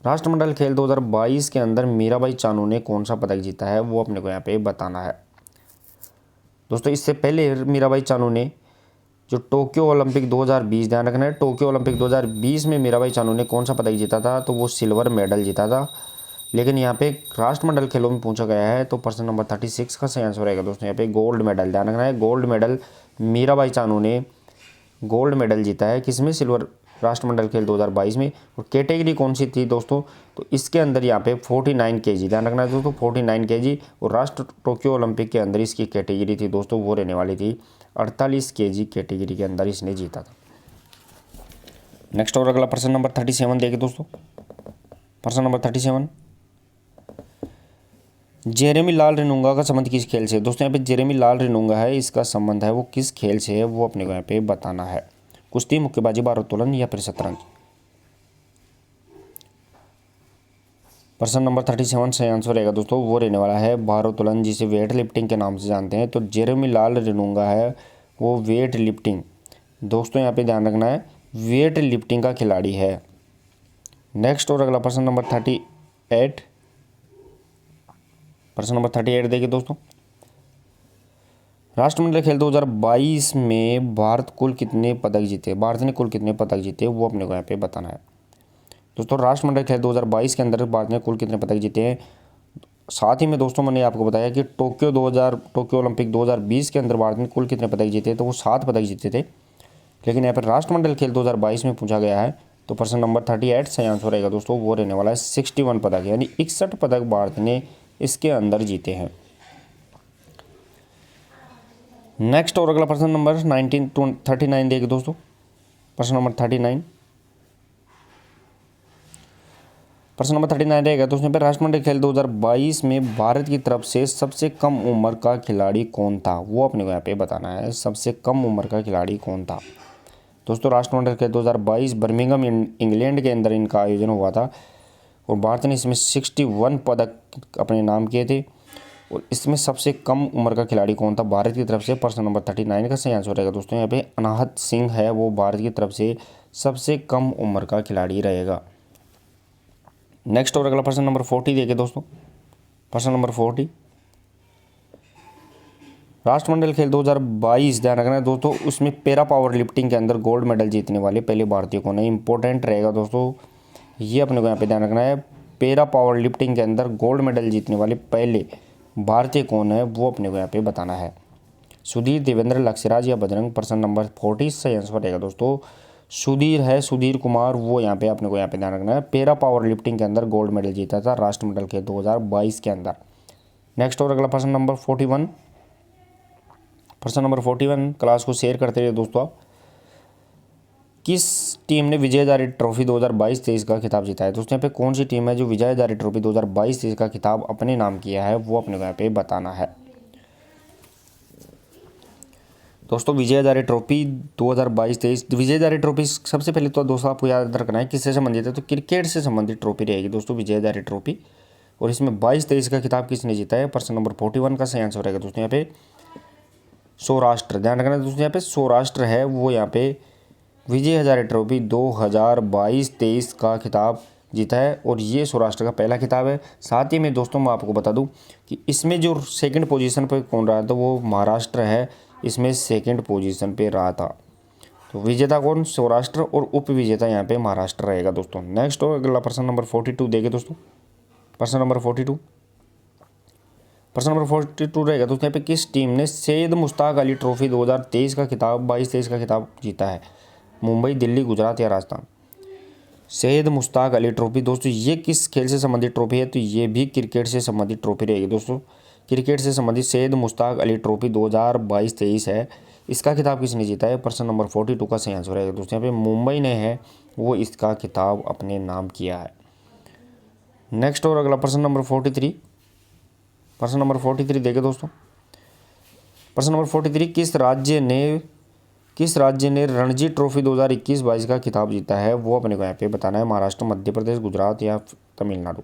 Speaker 1: राष्ट्रमंडल खेल 2022 के अंदर मीराबाई चानू ने कौन सा पदक जीता है, वो अपने को यहाँ पे बताना है। दोस्तों इससे पहले मीराबाई चानू ने जो टोक्यो ओलंपिक 2020, ध्यान रखना है टोक्यो ओलंपिक 2020 में मीराबाई चानू ने कौन सा पदक जीता था, तो वो सिल्वर मेडल जीता था। लेकिन यहाँ पे राष्ट्रमंडल खेलों में पूछा गया है, तो प्रश्न नंबर 36 का सही आंसर रहेगा दोस्तों यहाँ पे गोल्ड मेडल। ध्यान रखना है गोल्ड मेडल मीराबाई चानू ने गोल्ड मेडल जीता है, किसमें, सिल्वर राष्ट्रमंडल खेल 2022 में। और कैटेगरी कौन सी थी दोस्तों, तो इसके अंदर यहाँ पे 49 kg, ध्यान रखना है दोस्तों 49 kg। और राष्ट्र टोक्यो ओलंपिक के अंदर इसकी कैटेगरी थी दोस्तों वो रहने वाली थी 48 kg कैटेगरी के अंदर इसने जीता था। नेक्स्ट और अगला प्रश्न नंबर 37 देखिए दोस्तों, प्रश्न नंबर 37, जेरेमी लाल रेनुंगा का संबंध किस खेल से। दोस्तों यहाँ पे जेरेमी लाल रेनुंगा है, इसका संबंध है वो किस खेल से है, वो अपने को यहाँ पे बताना है। कुश्ती, मुक्केबाजी, भारोत्तोलन या फिर शतरंज। प्रश्न नंबर 37 सही आंसर रहेगा दोस्तों वो रहने वाला है भारोत्तोलन, जिसे वेट लिफ्टिंग के नाम से जानते हैं। तो जेरेमी लाल रेनुंगा है वो वेट लिफ्टिंग, दोस्तों यहाँ पे ध्यान रखना है वेट लिफ्टिंग का खिलाड़ी है। नेक्स्ट और अगला प्रश्न नंबर 38, प्रश्न नंबर 38 देखिए दोस्तों, राष्ट्रमंडल खेल 2022 में भारत कुल कितने पदक जीते, भारत ने कुल कितने पदक जीते वो अपने को यहाँ पे बताना है। दोस्तों राष्ट्रमंडल खेल 2022 के अंदर भारत ने कुल कितने पदक जीते हैं। साथ ही में दोस्तों मैंने आपको बताया कि टोक्यो ओलंपिक 2020 के अंदर भारत ने कुल कितने पदक जीते, तो वो 7 पदक जीते थे। लेकिन यहाँ पर राष्ट्रमंडल खेल 2022 में पूछा गया है, तो प्रश्न नंबर 38 सही आंसर रहेगा दोस्तों वो रहने वाला है 61 पदक, यानी 61 पदक भारत ने इसके अंदर जीते हैं। नेक्स्ट और अगला प्रश्न नंबर 39 देखिए दोस्तों, प्रश्न नंबर 39, प्रश्न नंबर 39 रहेगा दोस्तों यहाँ पे राष्ट्रमंडल खेल 2022 में भारत की तरफ से सबसे कम उम्र का खिलाड़ी कौन था, वो अपने को यहाँ पे बताना है। सबसे कम उम्र का खिलाड़ी कौन था। दोस्तों राष्ट्रमंडल खेल 2022 बर्मिंघम इंग्लैंड के अंदर इनका आयोजन हुआ था और भारत ने इसमें 61 पदक अपने नाम किए थे। और इसमें सबसे कम उम्र का खिलाड़ी कौन था भारत की तरफ से, प्रश्न नंबर 39 का सही आंसर रहेगा दोस्तों यहाँ पे अनाहत सिंह है वो भारत की तरफ से सबसे कम उम्र का खिलाड़ी रहेगा। नेक्स्ट और अगला प्रश्न नंबर 40 देखिए दोस्तों, प्रश्न नंबर 40, राष्ट्रमंडल खेल 2022 ध्यान रखना है दोस्तों उसमें पैरा पावर लिफ्टिंग के अंदर गोल्ड मेडल जीतने वाले पहले भारतीय कौन है। इंपॉर्टेंट रहेगा दोस्तों ये अपने को यहाँ पे ध्यान रखना है, पैरा पावर लिफ्टिंग के अंदर गोल्ड मेडल जीतने वाले पहले भारतीय कौन है वो अपने को यहाँ पे बताना है। सुधीर, देवेंद्र, लक्ष्यराज या बजरंग। प्रश्न नंबर 40 सही आंसर रहेगा दोस्तों सुधीर है, सुधीर कुमार, वो यहाँ पे अपने को यहाँ पे ध्यान रखना है पैरा पावर लिफ्टिंग के अंदर गोल्ड मेडल जीता था राष्ट्रमंडल के 2022 के अंदर। नेक्स्ट और अगला प्रश्न नंबर 41, प्रश्न नंबर 41 क्लास को शेयर करते रहिए दोस्तों आप। किस टीम ने विजयदारी ट्रॉफी 2022-23 का खिताब जीता है। दोस्तों यहाँ पे कौन सी टीम है जो विजयदारी ट्रॉफी 2022-23 का खिताब अपने नाम किया है वो अपने को यहाँ पे बताना है। दोस्तों विजयदारी ट्रॉफी 2022-23, विजयदारी ट्रॉफी सबसे पहले तो दोस्तों आपको याद रखना है किससे संबंधित है, तो क्रिकेट से संबंधित ट्रॉफी रहेगी दोस्तों विजयदारी ट्रॉफी। और इसमें 22-23 का खिताब किसने जीता है, प्रश्न नंबर 41 का सही आंसर रहेगा दोस्तों यहाँ पे सौराष्ट्र। ध्यान रखना दोस्तों यहाँ पे सौराष्ट्र है वो यहाँ पे विजय हजारे ट्रॉफी 2022-23 का खिताब जीता है और ये सौराष्ट्र का पहला खिताब है। साथ ही में दोस्तों मैं आपको बता दूं कि इसमें जो सेकंड पोजीशन पे कौन रहा था वो महाराष्ट्र है, इसमें सेकंड पोजीशन पे रहा था। तो विजेता कौन, सौराष्ट्र, और उप विजेता यहाँ पे महाराष्ट्र रहेगा दोस्तों। नेक्स्ट हो अगला प्रश्न नंबर 42 देखे दोस्तों, प्रश्न नंबर 42, प्रश्न नंबर 42 रहेगा दोस्तों यहाँ पे किस टीम ने सैयद मुश्ताक अली ट्रॉफी 2023 का खिताब 22-23 का खिताब जीता है, मुंबई, दिल्ली, गुजरात या राजस्थान। सैयद मुश्ताक अली ट्रॉफी दोस्तों ये किस खेल से संबंधित ट्रॉफी है, तो ये भी क्रिकेट से संबंधित ट्रॉफी रहेगी दोस्तों। क्रिकेट से संबंधित सैयद मुश्ताक अली ट्रॉफी 2022-23 है, इसका खिताब किसने जीता है, प्रश्न नंबर 42 का सही आंसर है दोस्तों यहाँ पे मुंबई ने है वो इसका खिताब अपने नाम किया है। नेक्स्ट और अगला प्रश्न नंबर 43। प्रश्न नंबर 43 देखिए दोस्तों। प्रश्न नंबर 43, किस राज्य ने रणजी ट्रॉफी 2021-22 का खिताब जीता है, वो अपने को यहाँ पे बताना है। महाराष्ट्र, मध्य प्रदेश, गुजरात या तमिलनाडु।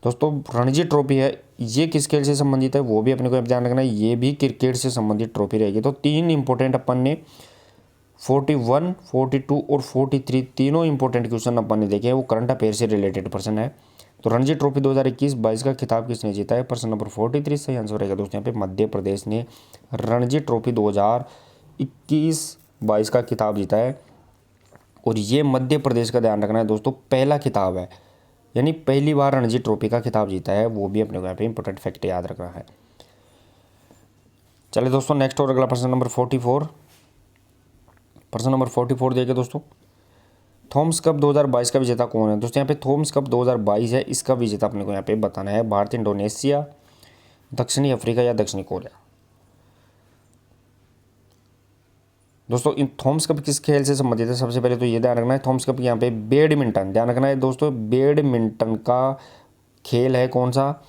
Speaker 1: दोस्तों रणजी ट्रॉफी है, ये किस खेल से संबंधित है वो भी अपने को यहाँ पे ध्यान रखना है। ये भी क्रिकेट से संबंधित ट्रॉफी रहेगी। तो 3 इंपॉर्टेंट अपन ने 41, 42 और 43 तीनों इंपॉर्टेंट क्वेश्चन अपन ने देखे हैं, वो करंट अफेयर से रिलेटेड प्रश्न है। तो रणजी ट्रॉफी 2021-22 का खिताब किसने जीता है? प्रश्न नंबर 43 सही आंसर रहेगा दोस्तों यहाँ पे मध्य प्रदेश ने रणजी ट्रॉफी 2021-22 का खिताब जीता है। और ये मध्य प्रदेश का ध्यान रखना है दोस्तों, पहला खिताब है, यानी पहली बार रणजी ट्रॉफी का खिताब जीता है। वो भी अपने को यहाँ पे इंपॉर्टेंट फैक्ट याद रखना है। चलिए दोस्तों नेक्स्ट और अगला प्रश्न नंबर 44। प्रश्न नंबर 44 देखिए दोस्तों। थॉमस कप 2022 का विजेता कौन है? दोस्तों यहाँ पे थॉमस कप 2022 है, इसका विजेता अपने को यहाँ पे बताना है। भारत, इंडोनेशिया, दक्षिणी अफ्रीका या दक्षिणी कोरिया। दोस्तों इन थॉमस कप किस खेल से संबंधित है? सबसे पहले तो ये ध्यान रखना है, थॉमस कप यहाँ पे बैडमिंटन, ध्यान रखना है दोस्तों, बैडमिंटन का खेल है कौन सा?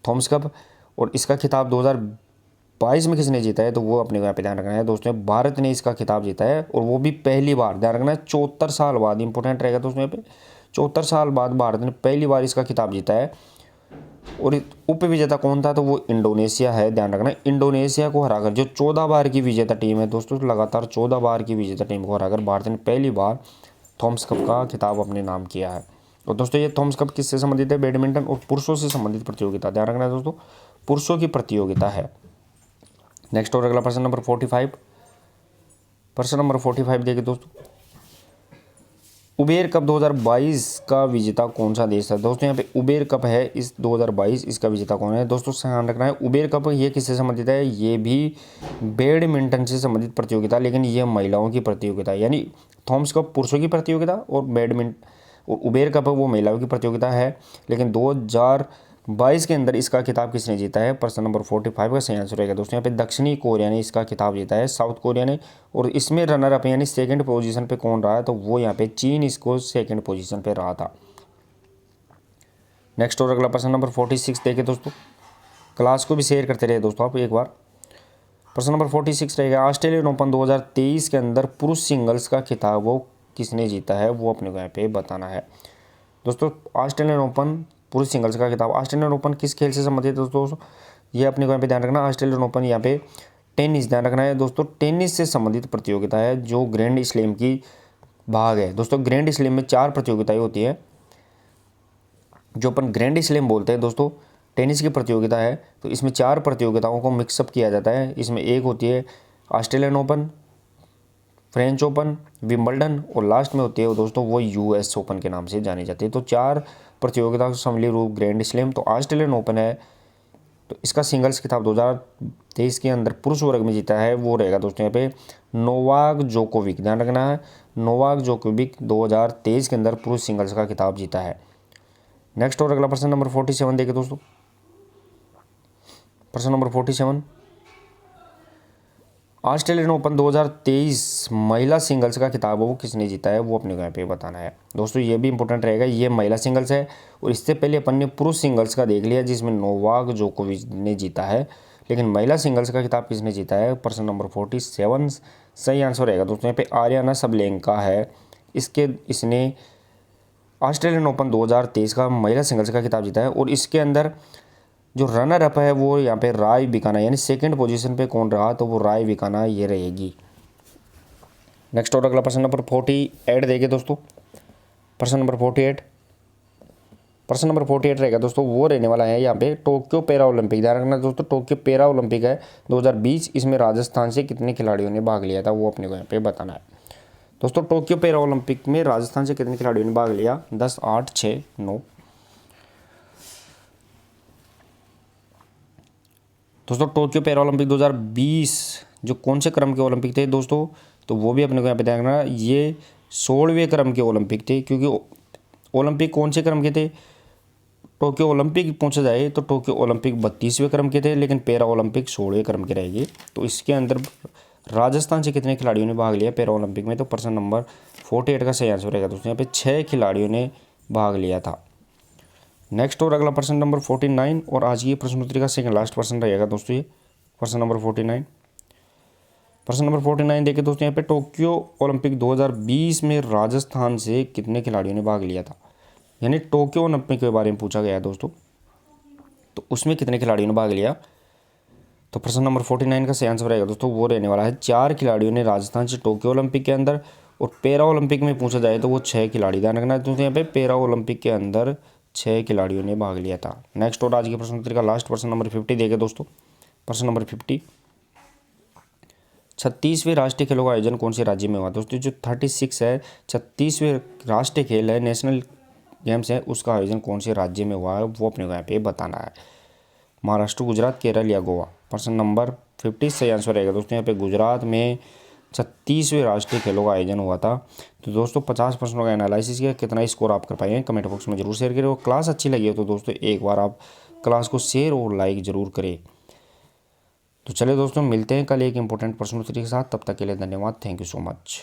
Speaker 1: Thomas cup. और इसका खिताब 2022 में किसने जीता है? तो वो अपने को यहाँ पे ध्यान रखना है दोस्तों, भारत ने इसका खिताब जीता है, और वो भी पहली बार। ध्यान रखना है 74 साल बाद, इंपॉर्टेंट रहेगा दोस्तों यहाँ पे, 74 साल बाद भारत ने पहली बार इसका खिताब जीता है। और उप विजेता कौन था? तो वो इंडोनेशिया है। ध्यान रखना, इंडोनेशिया को हराकर, जो 14 बार की विजेता टीम है दोस्तों, लगातार 14 बार की विजेता टीम को हराकर भारत ने पहली बार थॉमस कप का खिताब अपने नाम किया है। और दोस्तों ये थॉमस कप किससे संबंधित है? बैडमिंटन और पुरुषों से संबंधित प्रतियोगिता। ध्यान रखना है दोस्तों, पुरुषों की प्रतियोगिता है। नेक्स्ट और अगला प्रश्न नंबर 45। प्रश्न नंबर 45 देखिए दोस्तों। उबेर कप 2022 का विजेता कौन सा देश है? दोस्तों यहाँ पे उबेर कप है इस 2022, इसका विजेता कौन है? दोस्तों ध्यान रखना है, उबेर कप ये किससे संबंधित है? ये भी बैडमिंटन से संबंधित प्रतियोगिता, लेकिन ये महिलाओं की प्रतियोगिता है। यानी थॉमस कप पुरुषों की प्रतियोगिता और और उबेर कप वो महिलाओं की प्रतियोगिता है। लेकिन 2022 के अंदर इसका खिताब किसने जीता है? प्रश्न नंबर 45 का सही आंसर रहेगा दोस्तों यहाँ पे दक्षिणी कोरिया ने इसका खिताब जीता है, साउथ कोरिया ने। और इसमें रनर अप यानी सेकंड पोजीशन पे कौन रहा है? तो वो यहाँ पे चीन इसको सेकंड पोजीशन पे रहा था। नेक्स्ट और अगला प्रश्न नंबर 46 देखिए दोस्तों। क्लास को भी शेयर करते रहे दोस्तों आप एक बार। प्रश्न नंबर 46 रहेगा, ऑस्ट्रेलियन ओपन 2023 के अंदर पुरुष सिंगल्स का खिताब वो किसने जीता है? वो अपने को यहाँ पे बताना है दोस्तों। ऑस्ट्रेलियन ओपन पुरुष सिंगल्स का खिताब, ऑस्ट्रेलियन ओपन किस खेल से संबंधित है दोस्तों? ये अपने को यहाँ पे ध्यान रखना, ऑस्ट्रेलियन ओपन यहाँ पे टेनिस, ध्यान रखना है दोस्तों, टेनिस से संबंधित प्रतियोगिता है जो ग्रैंड स्लैम की भाग है। दोस्तों ग्रैंड स्लैम में 4 प्रतियोगिताएं होती है, जो अपन ग्रैंड स्लैम बोलते हैं दोस्तों, टेनिस की प्रतियोगिता है। तो इसमें 4 प्रतियोगिताओं को मिक्सअप किया जाता है। इसमें एक होती है Australian open, French open, Wimbledon, और लास्ट में होती है दोस्तों वो US ओपन के नाम से जानी जाती है। तो 4 प्रतियोगिता सम्मिलित रूप ग्रैंड स्लैम। तो ऑस्ट्रेलियन ओपन है, तो इसका सिंगल्स खिताब 2023 के अंदर पुरुष वर्ग में जीता है, वो रहेगा दोस्तों यहाँ पे नोवाक जोकोविक। ध्यान रखना है, नोवाक जोकोविक 2023 के अंदर पुरुष सिंगल्स का खिताब जीता है। नेक्स्ट और अगला प्रश्न नंबर 47 देखिए दोस्तों। प्रश्न नंबर 47, ऑस्ट्रेलियन ओपन 2023 महिला सिंगल्स का खिताब वो किसने जीता है? वो अपने को यहाँ पे बताना है दोस्तों। ये भी इंपॉर्टेंट रहेगा, ये महिला सिंगल्स है। और इससे पहले अपन ने पुरुष सिंगल्स का देख लिया जिसमें नोवाक जोकोविच ने जीता है, लेकिन महिला सिंगल्स का खिताब किसने जीता है? प्रश्न नंबर 47 सही आंसर रहेगा दोस्तों यहाँ पे आर्याना सबलेंका है। इसने ऑस्ट्रेलियन ओपन 2023 का महिला सिंगल्स का खिताब जीता है। और इसके अंदर जो रनर अप है वो यहाँ पे राय बिकाना, यानी सेकंड पोजीशन पे कौन रहा? तो वो राय बिकाना ये रहेगी। नेक्स्ट और अगला प्रश्न नंबर 48 देखिए दोस्तों। प्रश्न नंबर 48, प्रश्न नंबर 48 रहेगा दोस्तों, वो रहने वाला है यहाँ पे टोक्यो पैरा ओलंपिक। ध्यान रखना दोस्तों, टोक्यो पैरा ओलंपिक है 2020, इसमें राजस्थान से कितने खिलाड़ियों ने भाग लिया था? वो अपने को यहाँ पे बताना है दोस्तों। टोक्यो पैरा ओलंपिक में राजस्थान से कितने खिलाड़ियों ने भाग लिया? 10, 8, 6, 9। दोस्तों टोक्यो पैरा ओलंपिक 2020 जो कौन से क्रम के ओलंपिक थे दोस्तों? तो वो भी अपने को यहाँ पे ध्यान रखना, ये 16वें क्रम के ओलंपिक थे। क्योंकि ओलंपिक कौन से क्रम के थे? टोक्यो ओलंपिक पूछा जाए तो टोक्यो ओलंपिक 32वें क्रम के थे, लेकिन पैरा ओलंपिक 16वें क्रम के रहेंगे। तो इसके अंदर राजस्थान से कितने खिलाड़ियों ने भाग लिया पैरा ओलंपिक में? तो प्रश्न नंबर 48 का सही आंसर रहेगा दोस्तों, यहाँ पे 6 खिलाड़ियों ने भाग लिया था। नेक्स्ट और अगला प्रश्न नंबर 49 और आज की प्रश्नोत्तरी का सेकंड लास्ट प्रश्न रहेगा दोस्तों, ये प्रश्न नंबर 49। प्रश्न नंबर 49 देखिए दोस्तों, यहाँ पे टोक्यो ओलंपिक 2020 में राजस्थान से कितने खिलाड़ियों ने भाग लिया था? यानी टोक्यो ओलंपिक के बारे में पूछा गया है दोस्तों, तो उसमें कितने खिलाड़ियों ने भाग लिया? तो प्रश्न नंबर 49 का सही आंसर रहेगा दोस्तों, वो रहने वाला है 4 खिलाड़ियों ने राजस्थान से टोक्यो ओलंपिक के अंदर। और पैरा ओलंपिक में पूछा जाए तो वो 6 खिलाड़ी, ध्यान रखना है दोस्तों, यहाँ पे पैरा ओलंपिक के अंदर 6 खिलाड़ियों ने भाग लिया था। नेक्स्ट और आज की प्रश्नोत्तरी का लास्ट प्रश्न नंबर 50 देखे दोस्तों, प्रश्न नंबर 50। 36वें राष्ट्रीय खेलों का आयोजन कौन से राज्य में हुआ? दोस्तों जो 36 है, 36वें राष्ट्रीय खेल है, नेशनल गेम्स है, उसका आयोजन कौन से राज्य में हुआ है वो अपने को यहाँ पे बताना है। महाराष्ट्र, गुजरात, केरल या गोवा? प्रश्न नंबर 50 सही आंसर रहेगा दोस्तों, यहाँ पे गुजरात में 36वें राष्ट्रीय खेलों का आयोजन हुआ था। तो दोस्तों 50 प्रश्नों का एनालिसिस किया, कितना स्कोर आप कर पाए हैं कमेंट बॉक्स में जरूर शेयर करें। और क्लास अच्छी लगी हो तो दोस्तों एक बार आप क्लास को शेयर और लाइक जरूर करें। तो चलिए दोस्तों मिलते हैं कल एक इंपॉर्टेंट प्रश्नोत्तरी के साथ, तब तक के लिए धन्यवाद, थैंक यू सो मच।